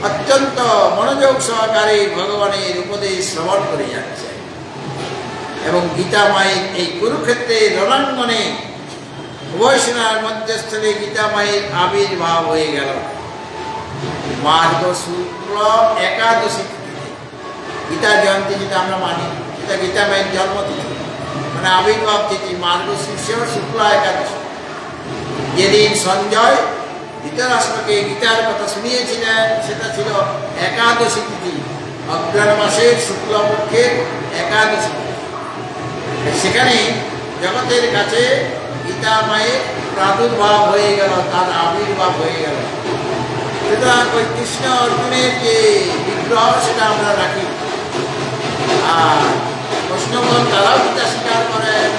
অত্যন্ত মনোযোগ সহকারে ভগবানের উপদেশ শ্রবণ করে যাচ্ছেন। এবং গীতা মায়ের এই কুরুক্ষেত্রের রণাঙ্গনে উভয় সেনার মধ্যস্থলে গীতা মায়ের আবির্ভাব হয়ে গেল মার্গ শুক্ল একাদশী তিথিতে। গীতা জয়ন্তী যেটা আমরা মানি, সেটা গীতা মায়ের জন্মতিথি, মানে আবির্ভাব তিথি মার্গ শুক্ল একাদশী। যেদিন সঞ্জয় ধৃতরাষ্ট্রকে গীতার কথা শুনিয়েছিলেন সেটা ছিল একাদশী তিথি, অগ্রহায়ণ মাসের শুক্লপক্ষের একাদশী। সেখানে জগতের কাছে গীতা মায়ের প্রাদুর্ভাব হয়ে গেল, তার আবির্ভাব হয়ে গেল। সুতরাং ওই কৃষ্ণ অর্জুনের যে বিগ্রহ সেটা আমরা রাখি, আর বৈষ্ণবগণ তারাও গীতা স্বীকার করেন,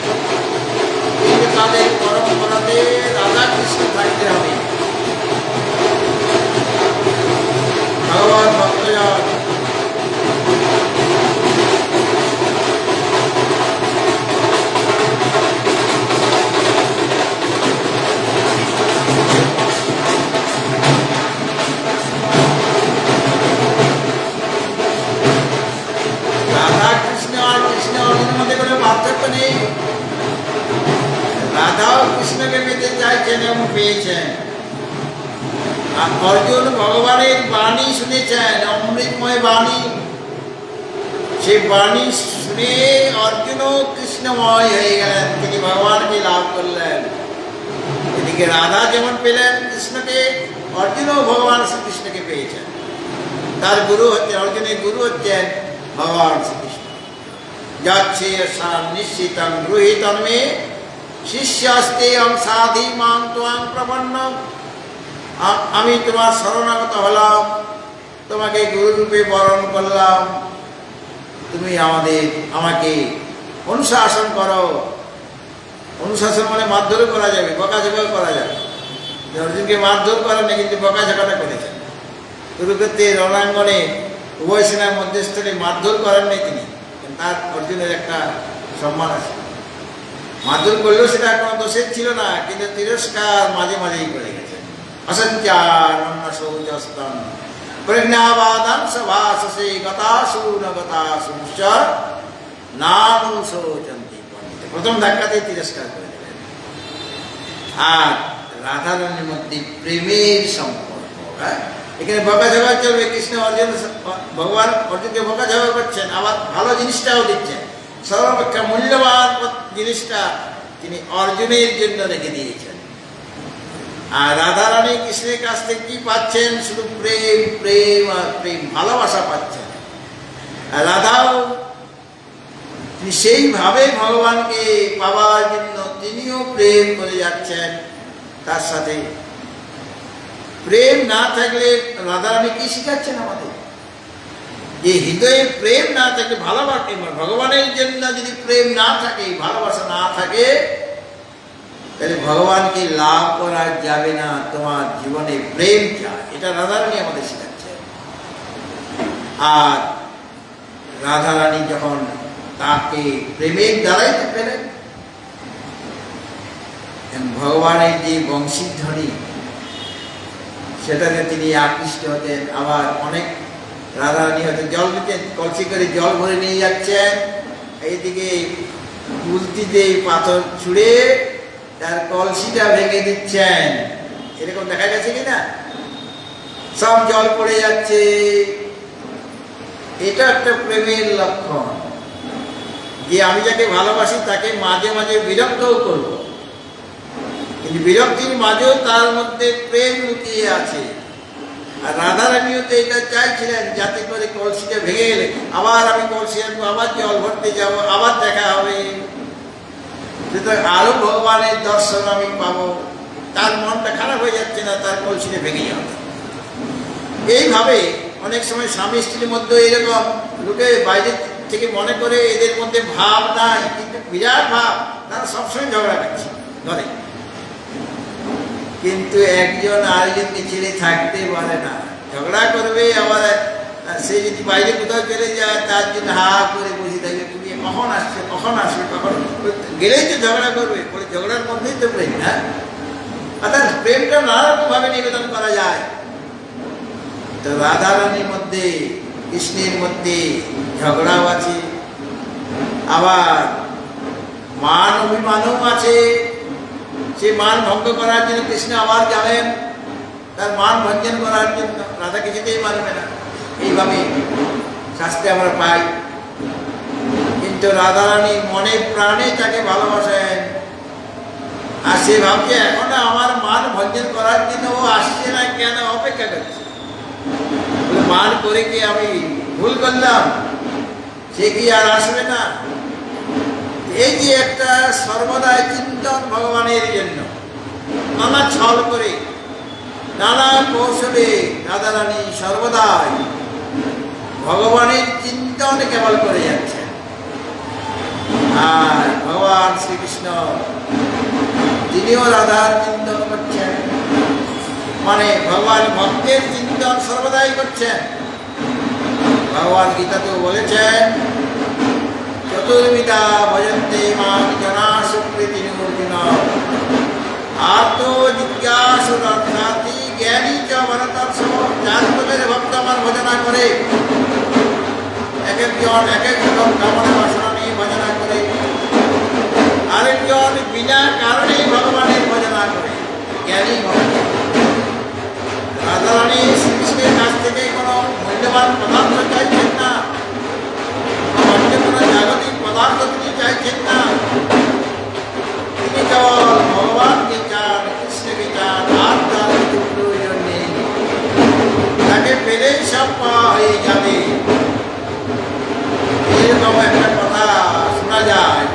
কিন্তু তাদের পরম্পরাতে রাধা কৃষ্ণ থাকতে হবে। ভগবান ভক্তজন রাধা কৃষ্ণ আর কৃষ্ণ অর্জুনের মধ্যে কোনো পার্থক্য নেই। রাধাও কৃষ্ণকে পেতে চাইছেন এবং পেয়েছেন, আর অর্জুন ভগবানের বাণী শুনেছেন, অমৃতময় বাণী। সেই বাণী শুনে অর্জুনও কৃষ্ণময় হয়ে গেলেন, তিনি ভগবানকে লাভ করলেন। এদিকে রাধা যেমন পেলেন কৃষ্ণকে, অর্জুনও ভগবান শ্রীকৃষ্ণকে পেয়েছেন। তার গুরু হচ্ছেন, অর্জুনের গুরু হচ্ছেন ভগবান শ্রীকৃষ্ণ। যাচ্ছে নিশ্চিতং গৃহীতং মে শিষ্যাস্তেয়ং সাধি মাং ত্বং প্রপন্নম। আমি তোমার শরণাগত হলাম, তোমাকে গুরুরূপে বরণ করলাম, তুমি আমাকে অনুশাসন করো। অনুশাসন মানে মারধর করা যাবে, বকাঝকাও করা যাবে। অর্জুনকে মারধর করেন না, কিন্তু বকাঝকাটা করেছেন। কুরুক্ষেত্রের রণাঙ্গনে উভয় সেনার মধ্যস্থলে মারধর করেন নাই তিনি, তার অর্জুনের একটা সম্মান আছে। মারধর করলেও সেটা কোনো দোষের ছিল না, কিন্তু তিরস্কার মাঝে মাঝেই করে গেছেন। অসঞ্চারণ্য সৌজস্তম প্রজ্ঞাবাদান সভাসে গতাসু ন গতাসুশ্চ নানুশোচন্তি পণ্ডিত। প্রথম ধাক্কাতেই তিরস্কার করে দেবেন। আর রাধারানীর মধ্যে প্রেমের সম্পর্ক, এখানে বকাঝকা চলবে। কৃষ্ণ অর্জুন, ভগবান অর্জুনকে বকাঝকা করছেন, আবার ভালো জিনিসটাও দিচ্ছেন। সর্বাপেক্ষা মূল্যবান জিনিসটা তিনি অর্জুনের জন্য রেখে দিয়েছেন। আর রাধারানী কৃষ্ণের কাছ থেকে কি পাচ্ছেন? শুধু প্রেম, প্রেম আর প্রেম, ভালোবাসা পাচ্ছেন। আর রাধাও তিনি সেইভাবে ভগবানকে পাওয়ার জন্য তিনিও প্রেম করে যাচ্ছেন। তার সাথে প্রেম না থাকলে রাধারানী কি শিখাচ্ছেন আমাদের? যে হৃদয়ে প্রেম না থাকলে, ভালোবাসা ভগবানের জন্য যদি প্রেম না থাকে, ভালোবাসা না থাকে, তাহলে ভগবানকে লাভ করা যাবে না। তোমার জীবনে প্রেম চাই, এটা রাধারানী আমাদের শেখাচ্ছে। আর রাধারানী যখন তাকে প্রেমের দ্বারাই তো পেলেন, ভগবানের যে বংশীধ্বনি সেটাতে তিনি আকৃষ্ট হতেন। আবার অনেক রাধারানী হয়তো জল নিতেন, কলসি করে জল ভরে নিয়ে যাচ্ছেন, এইদিকে গুলতিতে পাথর ছুঁড়ে তার কলসিটা ভেঙে দিচ্ছেন। এরকম দেখা গেছে কিনা? সব জল পড়ে যাচ্ছে। এটা একটা প্রেমের লক্ষণ, যে আমি যাকে ভালোবাসি তাকে মাঝে মাঝে বিরক্তও করব, কিন্তু বিরক্তির মাঝেও তার মধ্যে প্রেম লুকিয়ে আছে। আর রাধারানীও তো এটা চাইছিলেন, যাতে করে কলসিটা ভেঙে গেলে আবার আমি কলসি আনবো, আবার জল ভরতে যাব, আবার দেখা হবে, আরো ভগবানের দর্শন আমি পাবো। তার মনটা খারাপ হয়ে যাচ্ছে না, তার কলসিটা ভেঙে যাবে। এইভাবে অনেক সময় স্বামী স্ত্রীর মধ্যে এরকম লোকে বাইরে থেকে মনে করে এদের মধ্যে ভাব নাই, কিন্তু বিরাট ভাব, তারা সবসময় ঝগড়া করছে ঘরে। কিন্তু একজন আরেকজনকে ছেড়ে থাকতে পারে না, ঝগড়া করবে। আবার সে যদি বাইরে কোথাও চলে যায় তার জন্য হা করে বসে থাকবে, তুমি কখন আসছে কখন আসবে, কখন গেলেই তো ঝগড়া করবে, ঝগড়ার মধ্যেই তো প্রেম। হ্যাঁ, অর্থাৎ প্রেমটা নানারকমভাবে নিবেদন করা যায়। তো রাধারানীর মধ্যে কৃষ্ণের মধ্যে ঝগড়াও আছে, আবার মান অভিমানও আছে। সে মান ভঙ্গ করার জন্য কৃষ্ণ আবার যাবেন তার মান ভঞ্জন করার জন্য, রাধা কিছুতেই মানবে না। এইভাবে শাস্ত্রে আমরা পাই। কিন্তু রাধারানী মনে প্রাণে তাকে ভালোবাসেন, আর সে ভাবছে এখন আমার মান ভঞ্জন করার জন্য ও আসছে না, কেন অপেক্ষা করছে। মান করে কি আমি ভুল করলাম, সে কি আর আসবে না? এই যে একটা সর্বদাই চিন্তন ভগবানের জন্য, নানা ছল করে নানা কৌশলে রাধারানী সর্বদাই ভগবানের চিন্তন কেবল করে যাচ্ছেন। আর ভগবান শ্রীকৃষ্ণ তিনিও রাধার চিন্তন করছেন, মানে ভগবান ভক্তের চিন্তন সর্বদাই করছেন। ভগবান গীতাতেও বলেছেন, চতুর্বিধা ভজন্তে মাং জনা সুকৃতি অর্জুন, আত্ম জিজ্ঞাসুরার্থার্থী জ্ঞানী চ ভরতর্ষভ। চার প্রকারের ভক্ত আমার ভজনা করে, এক একজন এক এক রকম কামনা বাসনা নিয়ে ভজনা করে, আরেকজন বিনা কারণেই ভগবানের ভজনা করে, জ্ঞানী ভক্ত। রাধারানী শ্রীকৃষ্ণের কাছ থেকে কোনো মূল্যবান পদার্থ চাইছেন না, অন্য কোনো জাগতিক পদার্থ তিনি চাইছেন না। তিনি কেবল ভগবানকে চান, কৃষ্ণকে চান, আর তার কিছু প্রয়োজন নেই। তাকে পেলেই সব পাওয়া হয়ে যাবে, এরকম একটা কথা শোনা যায়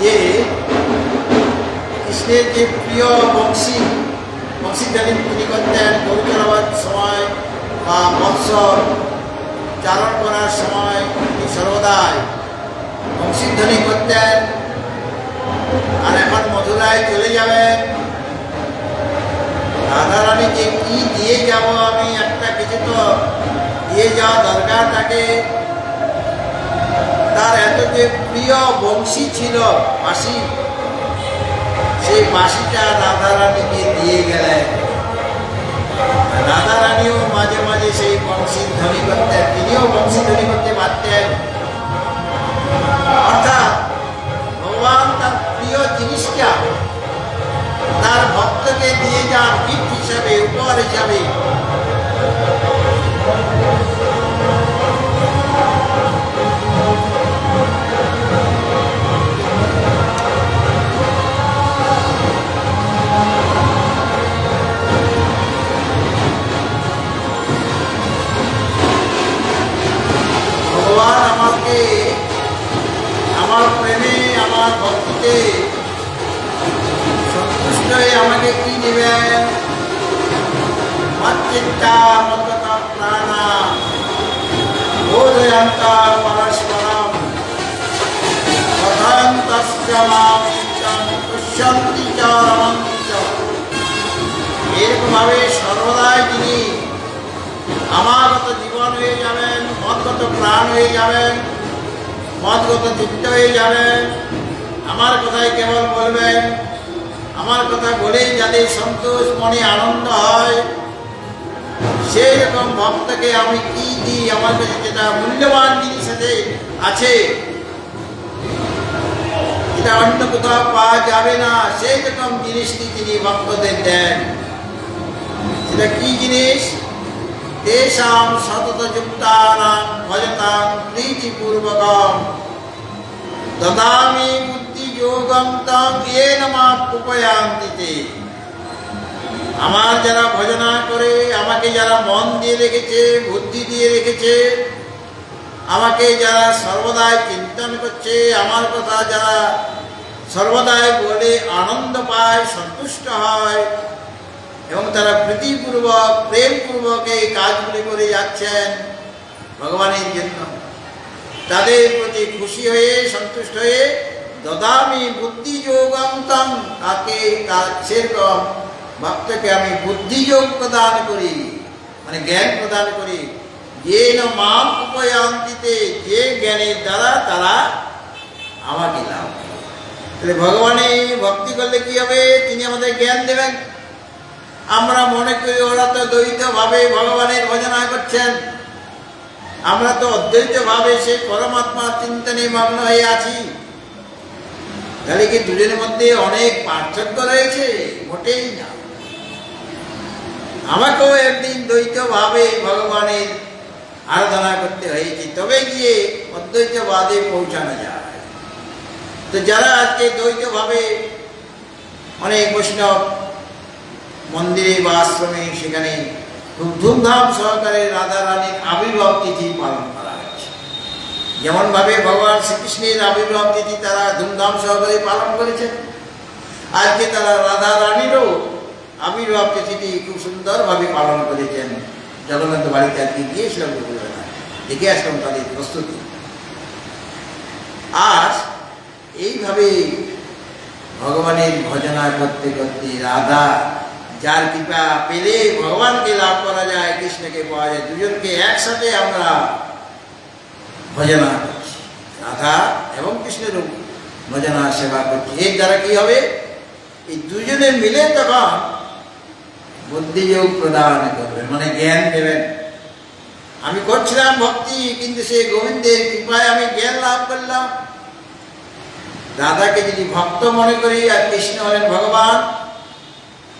যে কৃষ্ণের যে প্রিয় বংশীধ্বনি তিনি করতেন, গরু চড়াবার সময় বা মৎস্য চারণ করার সময় তিনি সর্বদাই বংশীধ্বনি করতেন। আর এখন মথুরায় চলে যাবেন, রাধারানীকে কি দিয়ে যাব আমি, একটা কিছু তো দিয়ে যাওয়া দরকার তাকে। তার এত যে প্রিয় বংশী ছিল বাঁশি, সেই বাঁশিটা রাধারানীকে দিয়ে গেলেন। রাধারানীও মাঝে মাঝে সেই বংশী ধ্বনি করতেন, তিনিও বংশী ধ্বনি করতে পারতেন। অর্থাৎ ভগবান তার প্রিয় জিনিসটা তার ভক্তকে দিয়ে যান গিফট হিসাবে, উপহার হিসাবে। ভগবান আমাকে আমার প্রেমে আমার ভক্তিতে সন্তুষ্ট হয়ে আমাকে কি দেবেন? মচ্চিত্তা মদ্গতা প্রাণা বোধয়ন্তা পরস্পরম তথান্তস্য মাম চিত্তং তুষ্যন্তি চ রমন্তি চ। এরকমভাবে সর্বদাই তিনি আমাগত জীবন হয়ে যাবেন, মদগত প্রাণ হয়ে যাবেন, মদগত চিত্ত হয়ে যাবেন। আমার কথাই কেবল বলবেন, আমার কথা বলেই যাদের সন্তোষ মনে আনন্দ হয়, সেই রকম ভক্তকে আমি কি দিই, আমার কাছে যেটা মূল্যবান জিনিস আছে, যেটা অন্য কোথাও পাওয়া যাবে না, সেই রকম জিনিসটি তিনি ভক্তদের দেন। সেটা কি জিনিস? তেষাং সততযুক্তানাং ভজতাং প্রীতিপূর্বকং দদামি বুদ্ধিযোগং তং येन মাপ্যয়ান্তি তে। আমার যারা ভজনা করে, আমাকে যারা মন দিয়ে রেখেছে, বুদ্ধি দিয়ে রেখেছে, আমাকে যারা সর্বদাই চিন্তন করছে, আমার কথা যারা সর্বদাই বলে আনন্দ পায়, সন্তুষ্ট হয়, এবং তারা প্রীতিপূর্বক প্রেমপূর্বক এই কাজগুলি করে যাচ্ছেন ভগবানের জন্য, তাদের প্রতি খুশি হয়ে সন্তুষ্ট হয়ে দদামি বুদ্ধি যোগম তম, তাকে সেরকম ভক্তকে আমি বুদ্ধিযোগ প্রদান করি, মানে জ্ঞান প্রদান করি। যে মাম উপয়ান্তিতে, যে জ্ঞানের দ্বারা তারা আমাকে লাভ করে। তাহলে ভগবানে ভক্তি করলে কি হবে? তিনি আমাদের জ্ঞান দেবেন। আমরা মনে করি ওরা তো দ্বৈত ভাবে ভগবানের ভজনা করছেন, আমরা তো অদ্বৈত ভাবে সে পরমাত্মা চিন্তনে মগ্ন হয়ে আছি। তাহলে কি দুজনের মধ্যে অনেক পার্থক্য রয়েছে? মোটেই না। আমাকেও একদিন দ্বৈত ভাবে ভগবানের আরাধনা করতে হয়েছে, তবে গিয়ে অদ্বৈতবাদে পৌঁছানো যায়। তো যারা আজকে দ্বৈত ভাবে অনেক বৈষ্ণব মন্দিরে বা আশ্রমে সেখানে খুব ধুমধাম সহকারে রাধা রানীর আবির্ভাব তিথি পালন করা হচ্ছে, যেমনভাবে ভগবান শ্রীকৃষ্ণের আবির্ভাব তিথি তারা ধুমধাম সহকারে পালন করেছেন, আজকে তারা রাধা রানীরও আবির্ভাব তিথিটি খুব সুন্দরভাবে পালন করেছেন। জগন্নাথ বাড়িতে আজকে গিয়েছিলাম, দেখে আসলাম তাদের প্রস্তুতি। আর এইভাবে ভগবানের ভজনা করতে করতে রাধা, যার কৃপা পেলে ভগবানকে লাভ করা যায়, কৃষ্ণকে পাওয়া যায়, দুজনকে একসাথে আমরা ভজনা করছি, রাধা এবং কৃষ্ণের ভজনা সেবা করছি। এর দ্বারা কি হবে? এই দুজনে মিলে তখন বুদ্ধিযোগ প্রদান করবেন, মানে জ্ঞান দেবেন। আমি করছিলাম ভক্তি, কিন্তু সে গোবিন্দের কৃপায় আমি জ্ঞান লাভ করলাম। রাধাকে যদি ভক্ত মনে করি আর কৃষ্ণ হলেন ভগবান,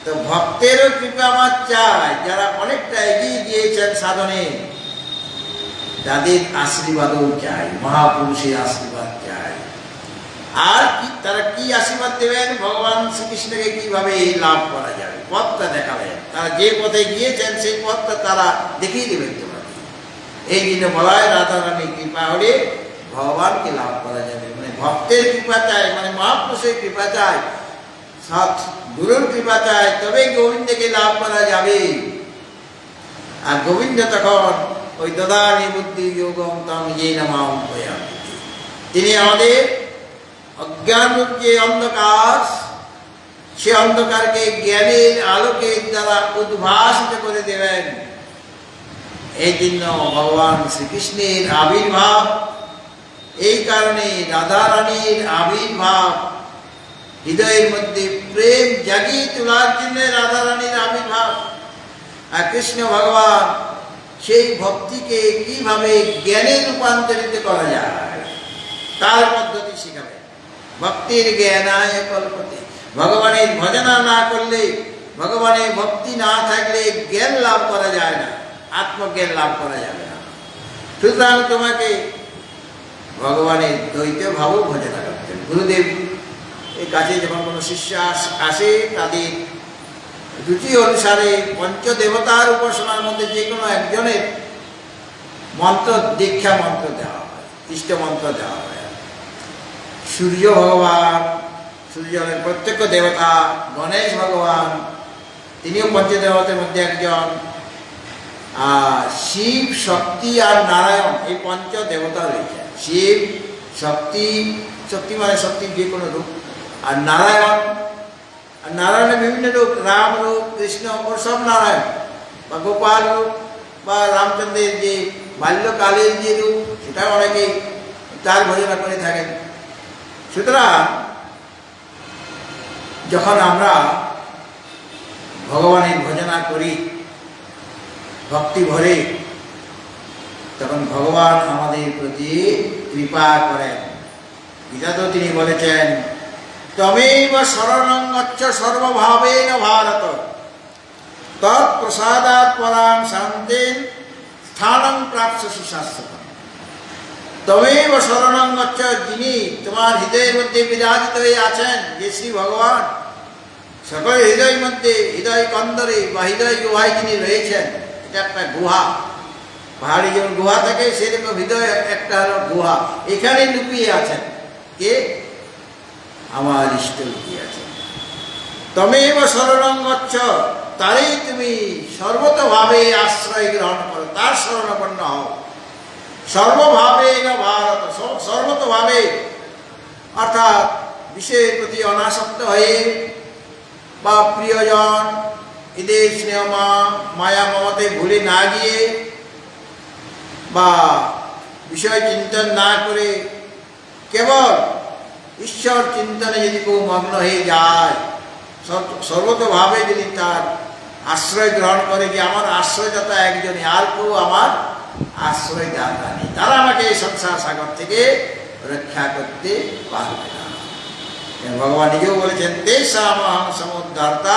তো ভক্তেরও কৃপা আমার চাই, যারা অনেকটা এগিয়ে গিয়েছেন সাধনে, তাদের আশীর্বাদও চাই, মহাপুরুষের আশীর্বাদ চাই। আর কি তারা কি আশীর্বাদ দেবেন? ভগবান শ্রীকৃষ্ণকে কিভাবে লাভ করা যাবে, পথটা দেখাবেন। তারা যে পথে গিয়েছেন সেই পথটা তারা দেখিয়ে দেবেন তোমাকে। এই জন্য বলা হয় রাধা রানীর কৃপা হলে ভগবানকে লাভ করা যাবে। মানে ভক্তের কৃপা চাই, মানে মহাপুরুষের কৃপা চাই, সৎ গুরুর কৃপা চাই, তবেই গোবিন্দকে লাভ করা যাবে। আর গোবিন্দ তখন ওই দদামি বুদ্ধি যোগম তম ইয়েন মাম উপয়ান্তি, তিনি আমাদের অজ্ঞানরূপ যে অন্ধকার, সে অন্ধকারকে জ্ঞানের আলোকের দ্বারা উদ্ভাসিত করে দেবেন। এই জন্য ভগবান শ্রীকৃষ্ণের আবির্ভাব, এই কারণে রাধা রানীর আবির্ভাব, হৃদয়ের মধ্যে প্রেম জাগিয়ে তোলার জন্য রাধা রানীর আবির্ভাব। আর কৃষ্ণ ভগবান সেই ভক্তিকে কিভাবে জ্ঞানে রূপান্তরিত করা যায় তার পদ্ধতি শিখাবে। ভক্তির জ্ঞানায় কল্পতে, ভগবানের ভজনা না করলে, ভগবানের ভক্তি না থাকলে জ্ঞান লাভ করা যায় না, আত্মজ্ঞান লাভ করা যাবে না। সুতরাং তোমাকে ভগবানের দ্বৈত ভাবও ভজনা করতেন। গুরুদেব এই কাছে যখন কোনো শিষ্য আসে, তাদের রুচি অনুসারে পঞ্চদেবতার উপাসনার মধ্যে যে কোনো একজনের মন্ত্র, দীক্ষা মন্ত্র দেওয়া হয়, ইষ্ট মন্ত্র দেওয়া হয়। সূর্য ভগবান, সূর্যের প্রত্যক্ষ দেবতা গণেশ ভগবান, তিনিও পঞ্চদেবতার মধ্যে একজন। আর শিব, শক্তি আর নারায়ণ, এই পঞ্চ দেবতা রয়েছে। শিব, শক্তি, শক্তি মানে শক্তির যে কোনো রূপ, আর নারায়ণ, আর নারায়ণের বিভিন্ন রূপ, রাম রূপ, কৃষ্ণ, ওর সব নারায়ণ, বা গোপাল রূপ, বা রামচন্দ্রের যে বাল্যকালের যে রূপ, সেটা অনেকেই তার ভজনা করে থাকেন। সুতরাং যখন আমরা ভগবানের ভজনা করি ভক্তি ভরে, তখন ভগবান আমাদের প্রতি কৃপা করেন। গীতাতেও তিনি বলেছেন, তমেব শরণং গচ্ছ সর্বভাবেন ভারত, তৎপ্রসাদাৎ পরাং শান্তিং স্থানং প্রাপ্স্যসি শাশ্বতম। তমেব শরণং গচ্ছ, যিনি তোমার হৃদয়ের মধ্যে বিরাজিত হয়ে আছেন, যে শ্রী ভগবান সকলের হৃদয়ের মধ্যে, হৃদয় কন্দরে বা হৃদয় গুহায় যিনি রয়েছেন। এটা একটা গুহা, পাহাড়ি যেমন গুহা থাকে, সেরকম হৃদয় একটা হলো গুহা। এখানে লুকিয়ে আছেন কে? আমার ইষ্ট লুকিয়ে আছেন। তমেব শরণং গচ্ছ, তারই তুমি সর্বতভাবে আশ্রয় গ্রহণ করো, তার শরণাপন্ন হও। সর্বভাবে না ভারত, সর্বতভাবে অর্থাৎ বিষয়ের প্রতি অনাসক্ত হয়ে বা প্রিয়জন এদের স্নেহ মায়া মমতে ভুলে না গিয়ে বা বিষয় চিন্তন না করে কেবল ঈশ্বর চিন্তনে যদি কেউ মগ্ন হয়ে যায়, সর্বতভাবে যদি তার আশ্রয় গ্রহণ করে যে আমার আশ্রয়দাতা একজনই, আর কেউ আমার আশ্রয়দাতা নেই, তারা আমাকে এই সংসার সাগর থেকে রক্ষা করতে পারবে না। ভগবান নিজেও বলেছেন তেষামহং সমুদ্ধার্তা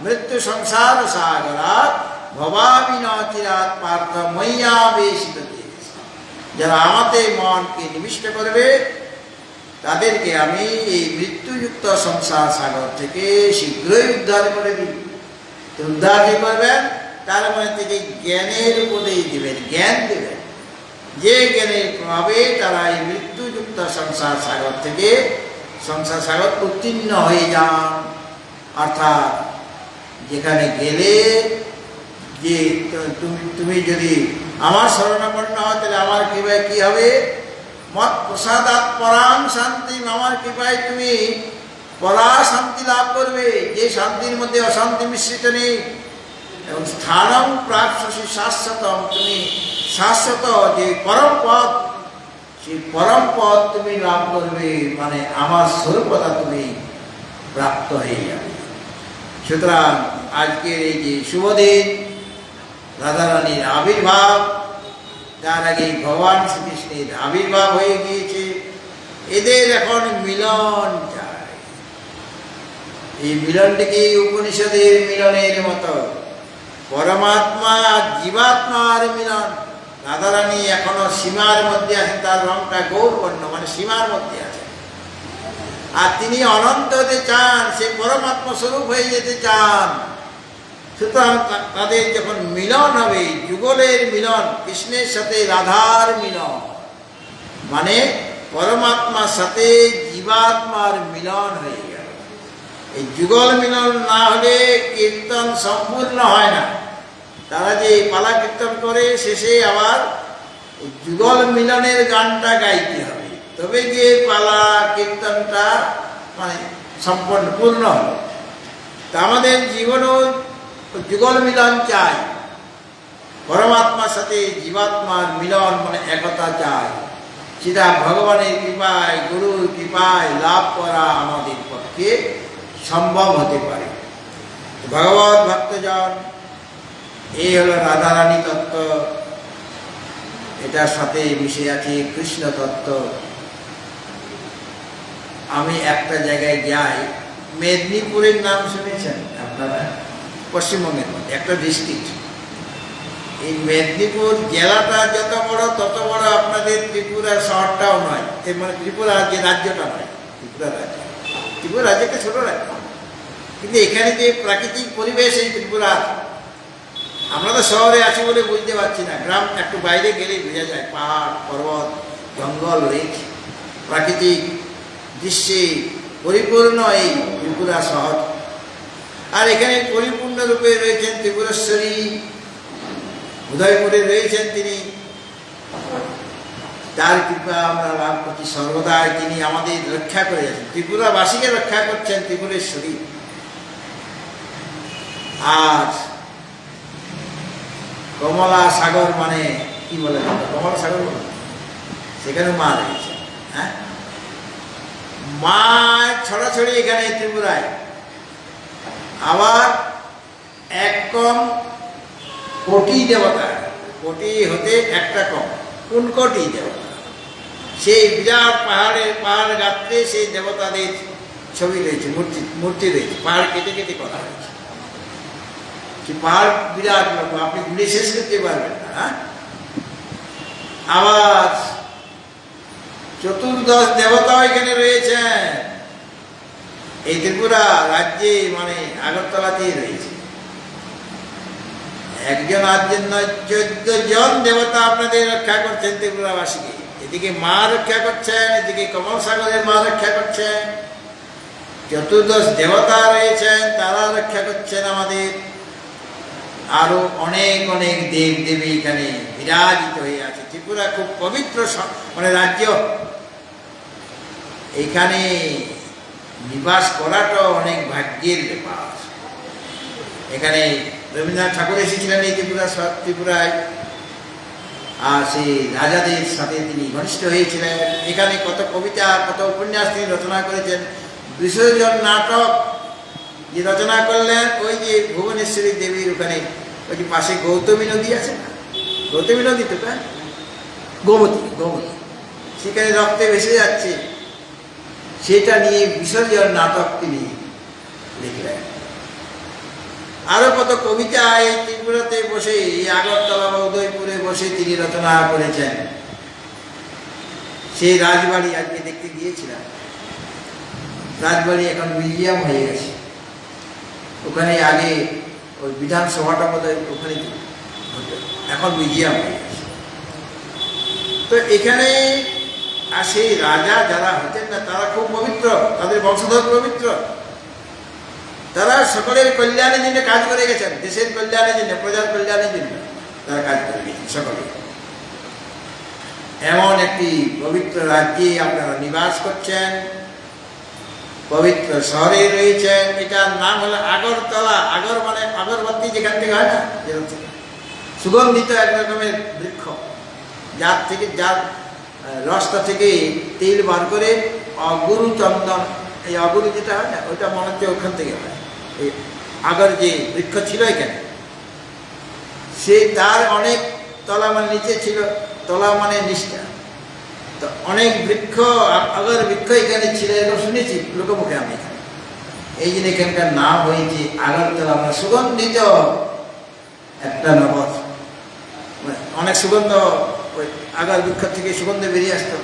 মৃত্যু সংসার সাগরাৎ ভবামি ন চিরাৎ পার্থ ময়্যাবেশিত। যারা আমাতে মনকে নিবিষ্ট করবে তাদেরকে আমি এই মৃত্যুযুক্ত সংসার সাগর থেকে শীঘ্রই উদ্ধার করে দিই। উদ্ধার যে করবেন তার মধ্যে থেকে জ্ঞানের উপদেশ দিবেন, জ্ঞান দেবেন, যে জ্ঞানের প্রভাবে তারা এই মৃত্যুযুক্ত সংসার সাগর থেকে সংসার সাগর উত্তীর্ণ হয়ে যান। অর্থাৎ যেখানে গেলে যে তুমি যদি আমার শরণাপন্ন হয় তাহলে আমার কৃপায় কি হবে? মত প্রসাদাৎ পরাং শান্তি, আমার কৃপায় তুমি পরা শান্তি লাভ করবে, যে শান্তির মধ্যে অশান্তি মিশ্রিত নেই। এবং স্থানং প্রাপ্স্যসি শাশ্বতম, তুমি শাশ্বত যে পরম পদ, সেই পরম পদ তুমি লাভ করবে, মানে আমার স্বরূপতা তুমি প্রাপ্ত হয়ে যাবে। সুতরাং আজকের এই যে শুভদিন, রাধারানীর আবির্ভাব, তার আগে ভগবান শ্রীকৃষ্ণের আবির্ভাব হয়ে গিয়েছে, এদের এখন মিলন চাই। এই মিলনটিকে উপনিষদের মিলনের মতো পরমাত্মা আর জীবাত্মার মিলন। রাধারানী এখনো সীমার মধ্যে আছেন, তার রংটা গৌরবর্ণ, মানে সীমার মধ্যে আছে, আর তিনি অনন্ত হতে চান, সে পরমাত্মা স্বরূপ হয়ে যেতে চান। সুতরাং তাদের যখন মিলন হবে, যুগলের মিলন, কৃষ্ণের সাথে রাধার মিলন, মানে পরমাত্মার সাথে জীবাত্মার মিলন হয়ে গেল। এই যুগল মিলন না হলে কীর্তন সম্পূর্ণ হয় না। তারা যে পালা কীর্তন করে শেষে আবার যুগল মিলনের গানটা গাইতে হবে, তবে গিয়ে পালা কীর্তনটা মানে সম্পূর্ণ পূর্ণ হলো। তা আমাদের জীবনও যুগল মিলন চাই, পরমাত্মার সাথে জীবাত্মার মিলন, মানে একতা চাই। সেটা ভগবানের কৃপায়, গুরুর কৃপায় লাভ করা আমাদের পক্ষে সম্ভব হতে পারে। ভগবত ভক্তজন, এই হলো রাধারানী তত্ত্ব, এটার সাথে মিশে আছে কৃষ্ণ তত্ত্ব। আমি একটা জায়গায় যাই, মেদিনীপুরের নাম শুনেছেন আপনারা? পশ্চিমবঙ্গের মধ্যে একটা ডিস্ট্রিক্ট। এই মেদিনীপুর জেলাটা যত বড় তত বড় আপনাদের ত্রিপুরা শহরটাও নয়, মানে ত্রিপুরা যে রাজ্যটা নয়, ত্রিপুরা রাজ্য, ত্রিপুরা রাজ্য একটা ছোট রাজ্য, কিন্তু এখানে যে প্রাকৃতিক পরিবেশ এই ত্রিপুরা, আমরা তো শহরে আছি বলে বুঝতে পারছি না, গ্রাম একটু বাইরে গেলেই বোঝা যায়, পাহাড় পর্বত জঙ্গল লেক, প্রাকৃতিক দৃশ্যে পরিপূর্ণ এই ত্রিপুরা শহর। আর এখানে পরিপূর্ণ রূপে রয়েছেন ত্রিপুরেশ্বরী, উদয়পুরে রয়েছেন তিনি, তার কৃপা আমরা লাভ করছি সর্বদাই। তিনি আমাদের রক্ষা করে যাচ্ছেন, ত্রিপুরাবাসীকে রক্ষা করছেন ত্রিপুরেশ্বরী। আর কমলা সাগর, মানে কি বলে, কমলা সাগর বলে, সেখানে মা রয়েছে। হ্যাঁ, মা ছড়াছড়ি এখানে ত্রিপুরায়। আবার এক কম কোটি দেবতা, কোটি হতে একটা কম, কোন কোটি দেবতা, সেই বিরাট পাহাড় গাত্রে সেই দেবতাদের ছবি রয়েছে, মূর্তি রয়েছে, পাহাড় কেটে কেটে করা হয়েছে। সেই পাহাড় বিরাট, আপনি ঘুরে শেষ করতে পারবেন না। হ্যাঁ, আবার চতুর্দশ দেবতাও এখানে রয়েছেন এই ত্রিপুরা রাজ্যে, মানে আগরতলাতেই রয়েছে। একজন আটজন নয়, 14 জন দেবতা আপনাদের রক্ষা করছেন ত্রিপুরাবাসীকে। এদিকে মা রক্ষা করছেন, এদিকে কমল সাগরের মা রক্ষা করছেন, চতুর্দশ দেবতা রয়েছেন, তারা রক্ষা করছেন আমাদের। আরো অনেক অনেক দেব দেবী এখানে বিরাজিত হয়ে আছে। ত্রিপুরা খুব পবিত্র মানে রাজ্য, এখানে নিবাস করাটা অনেক ভাগ্যের ব্যাপার। এখানে রবীন্দ্রনাথ ঠাকুর এসেছিলেন এই ত্রিপুরায়, আর সেই রাজাদের সাথে তিনি ঘনিষ্ঠ হয়েছিলেন। এখানে কত কবিতা, কত উপন্যাস তিনি রচনা করেছেন। বিসর্জন নাটক যে রচনা করলেন, ওই যে ভুবনেশ্বরী দেবীর ওখানে ওই যে পাশে গৌতমী নদী আছে না, গৌতমী নদী তো গোমতী, সেখানে রক্তে ভেসে যাচ্ছে, সেটা নিয়ে বিসর্জন নাটক তিনি লিখলেন। আরো কত কবিতা এই ত্রিপুরাতে বসে, এই আগরতলা বা উদয়পুরে বসে তিনি রচনা করেছেন। সেই রাজবাড়ি আজকে দেখতে গিয়েছিলাম, রাজবাড়ি এখন মিউজিয়াম হয়ে গেছে। ওখানে আগে ওই বিধানসভাটা বোধহয় ওখানে, এখন মিউজিয়াম হয়ে গেছে। তো এখানে আর সেই রাজা যারা হতেন না, তারা খুব পবিত্র, তাদের বংশধর পবিত্র। তারা সকলের কল্যাণের জন্য কাজ করে গেছেন, দেশের কল্যাণের জন্য, প্রজার কল্যাণের জন্য তারা কাজ করে গেছেন সকলে। এমন একটি পবিত্র রাজ্যে আপনারা নিবাস করছেন, পবিত্র শহরে রয়েছেন। এটার নাম হলো আগরতলা। আগর মানে আগরবাতি যেখান থেকে হয় না, যেরকম থেকে সুগন্ধিত এক রকমের বৃক্ষ, যার রসটা থেকে তেল বার করে অগুরু চন্দন, এই অগুরু যেটা হয় না, ওইটা মনে হচ্ছে ওখান থেকে হয়। এই আগর যে বৃক্ষ ছিল এখানে, সে তার অনেক তলা মানে নিচে ছিল, তলা মানে নিষ্ঠা, তো অনেক বৃক্ষ, আগর বৃক্ষ এখানে ছিল, এরকম শুনেছি লোকমুখে আমি এখানে। এই জন্য এখানকার নাম হয়েছে আগরতলা, মানে সুগন্ধিত একটা নগর। অনেক সুগন্ধ ওই আগর বৃক্ষ থেকে সুগন্ধ বেরিয়ে আসতো।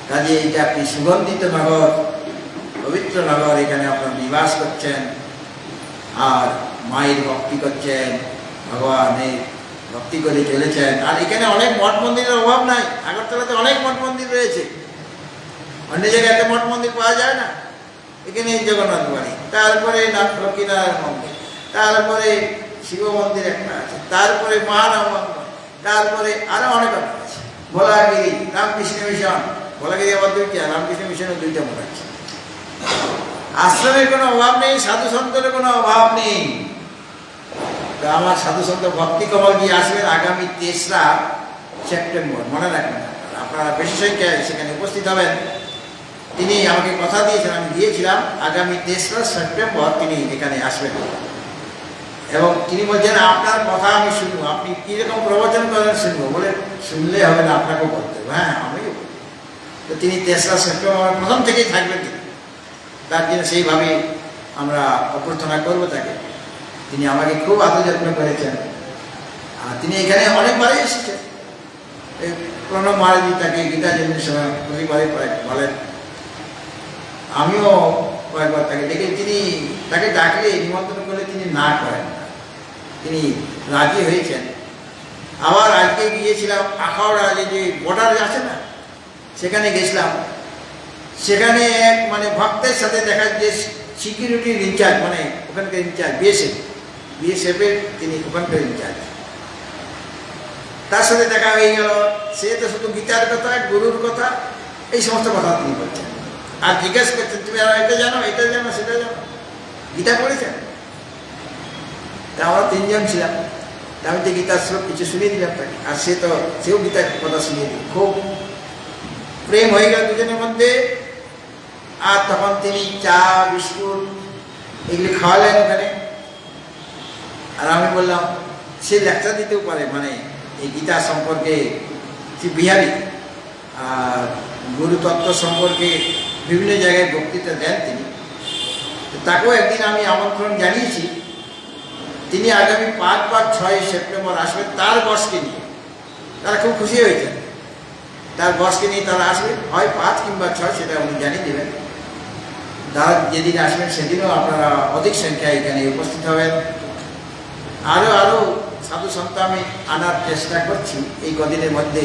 কাজে এটা একটি সুগন্ধিত নগর, পবিত্র নগর। এখানে আপনারা নিবাস করছেন আর মায়ের ভক্তি করছেন, ভগবানের ভক্তি করে চলেছেন। আর এখানে অনেক মঠ মন্দিরের অভাব নাই। আগরতলাতে অনেক মঠ মন্দির রয়েছে, অন্য জায়গায় এত মঠ মন্দির পাওয়া যায় না। এখানে জগন্নাথ বাড়ি, তারপরে লক্ষ্মীনারায়ণ মন্দির, তারপরে শিব মন্দির একটা আছে, তারপরে মহারাম মন্দির, তারপরে আরো অনেক আছে। ভোলাগিরি রামকৃষ্ণ মিশন, ভোলাগিরি আবার দুইটা, রামকৃষ্ণ মিশনের দুইটা মনে আছে। আশ্রমের কোনো অভাব নেই, সাধু সন্তের কোনো অভাব নেই। আমার সাধু সন্ত ভক্তি কমলজি আসবেন আগামী 3রা সেপ্টেম্বর, মনে রাখবেন। আপনারা বেশি সংখ্যায় সেখানে উপস্থিত হবেন। তিনি আমাকে কথা দিয়েছেন, আমি দিয়েছিলাম, আগামী 3রা সেপ্টেম্বর তিনি এখানে আসবেন। এবং তিনি বলছেন আপনার কথা আমি শুনবো, আপনি কীরকম প্রবচন করেন শুনবো। বলে শুনলে হবে না, আপনাকেও করতে হবে। হ্যাঁ, আমিও। তো তিনি 3রা সেপ্টেম্বর প্রথম থেকেই থাকবেন তিনি, তার জন্য সেইভাবে আমরা অভ্যর্থনা করবো তাকে। তিনি আমাকে খুব আদর যত্ন করেছেন, আর তিনি এখানে অনেকবারই এসেছেন। এই প্রণব মহারাজি তাকে গীতা জন্মের সময় প্রতিবারে বলেন, আমিও কয়েকবার তাকে ডেকে, তিনি তাকে ডাকলে, নিমন্ত্রণ করলে তিনি না করেন না, তিনি রাজি হয়েছেন। আবার আজকে গিয়েছিলাম আখাউড়া, যে বর্ডার আছে না, সেখানে গেছিলাম। সেখানে এক মানে ভক্তের সাথে দেখা, যে সিকিউরিটির ইনচার্জ, মানে ওখানকার ইনচার্জ, বিএসএফের তিনি ওখানকার ইনচার্জ, তার সাথে দেখা হয়ে গেল। সে তো শুধু গীতার কথা, গুরুর কথা, এই সমস্ত কথা তিনি বলছেন। আর জিজ্ঞেস করছেন, তুমি আর এটা জানো, এটা জানো, সেটা জানো, গীতা পড়েছেন? তা আমরা 3জন ছিলাম। আমি তো গীতার শ্লোক কিছু শুনিয়ে দিলাম তাকে, আর সেও গীতার কথা শুনিয়ে দিল। খুব প্রেম হয়ে গেল দুজনের মধ্যে। আর তখন তিনি চা, বিস্কুট এগুলি খাওয়ালেন ওখানে। আর আমি বললাম, সে লেকচার দিতেও পারে, মানে এই গীতা সম্পর্কে, বিহারী আর গুরুতত্ত্ব সম্পর্কে বিভিন্ন জায়গায় বক্তৃতা দেন তিনি। তাকেও একদিন আমি আমন্ত্রণ জানিয়েছি। তিনি আগামী 5 বা 6 সেপ্টেম্বর আসবেন তার বসকে নিয়ে। তারা খুব খুশি হয়েছেন, তার বসকে নিয়ে তারা আসবে, হয় 5 কিংবা 6, সেটা উনি জানিয়ে দেবেন। তারা যেদিন আসবেন সেদিনও আপনারা অধিক সংখ্যায় এখানে উপস্থিত হবেন। আরও সাধু সন্ত আমি আনার চেষ্টা করছি এই কদিনের মধ্যে।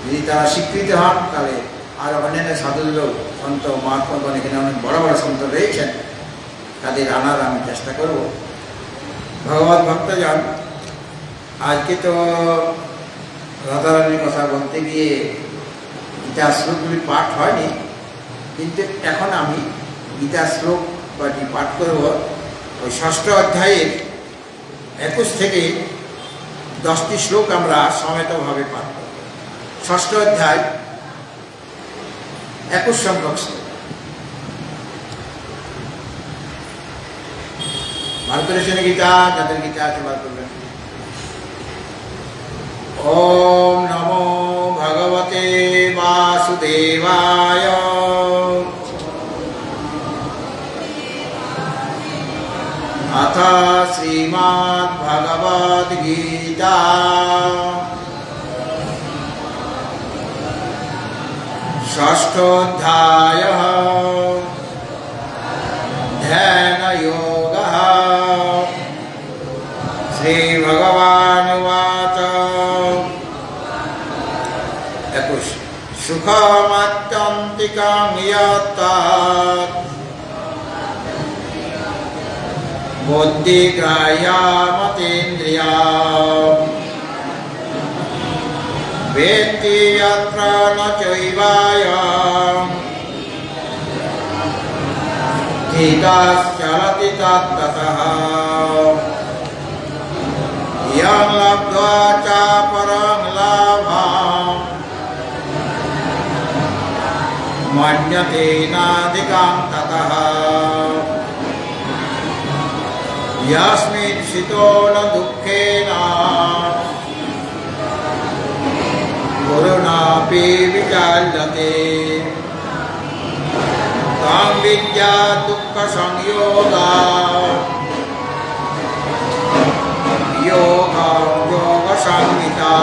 যদি তারা স্বীকৃত হন, তাহলে আরও অন্যান্য সাধুদেরও, সন্ত মহাত্মাগণ, এখানে অনেক বড় বড় সন্ত রয়েছেন, তাদের আনার আমি চেষ্টা করব। ভগবত ভক্তজন, আজকে তো রাধারানীর কথা বলতে গিয়ে গীতা শ্লোকগুলি পাঠ হয়নি। কিন্তু এখন আমি গীতা শ্লোক কয়টি পাঠ করব। ওই 6ষ্ঠ অধ্যায়ের 21 থেকে 10টি শ্লোক আমরা সমেতভাবে পাঠ করব। 6ষ্ঠ অধ্যায় 21 সংখ্যক শ্লোক। বার করেছেন গীতা, যাদের গীতা আছে বার করবেন। ওম নমো ভগবতে বাসুদেবায়। अथ श्रीमद्भगवद्गीता षष्ठोऽध्यायः ध्यानयोगः। श्रीभगवानुवाच 21 सुखमत्यन्तिकं यत्तत् बुद्धिग्राह्यमतीन्द्रिया वेत्ति यत्र न चैवायम् स्थितश्चलति तत्ततः यं लब्ध्वा च परं लाभम् मन्यते नाधिकं ततः यस्मिन् स्थितो न दुःखेन गुरुणापि विचाल्यते तं विद्या दुःखसंयोगा योगसंहिता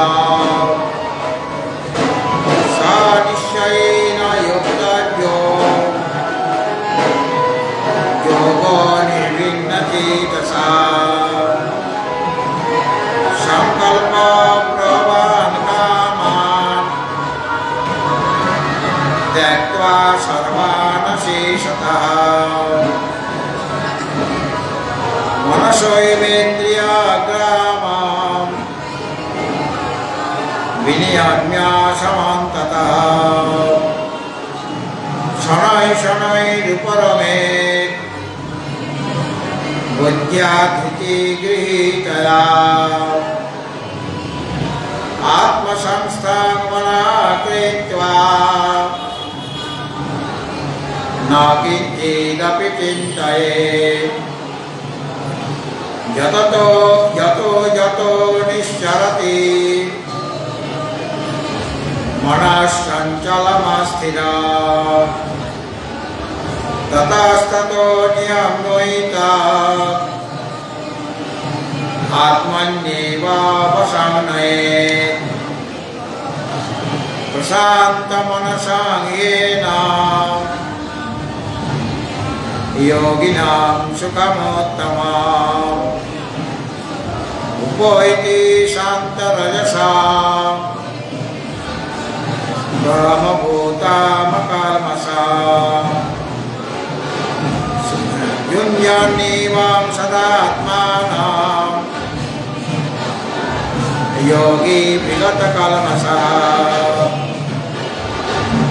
सा निश्चयेन युक्तव्यो योगो निर्विण्णचेतसा संकल्प प्रवान् कामान् त्यक्त्वा सर्वान् शेषतः मनसैवेन्द्रियग्रामम् विनियम्य समन्ततः शनैः शनैरुपरमेत् बुद्ध्या धृति गृहीतया आत्मसंस्थं मनः कृत्वा न किञ्चिदपि चिन्तयेत् यतो यतो निश्चरति मनः चञ्चलमस्थिरा ततस्ततो नियम्येत आत्मन्येवावसानयेत् प्रशान्तमनसा येन योगिनां सुखमोत्तमम् उपैति शान्तरजसा ब्रह्मभूतामकल्मषा युञ्जन्नेवं सदात्मानं योगी विगतकल्मषः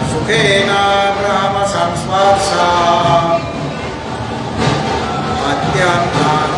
सुखेन ब्रह्मसंस्पर्शः अत्यन्तं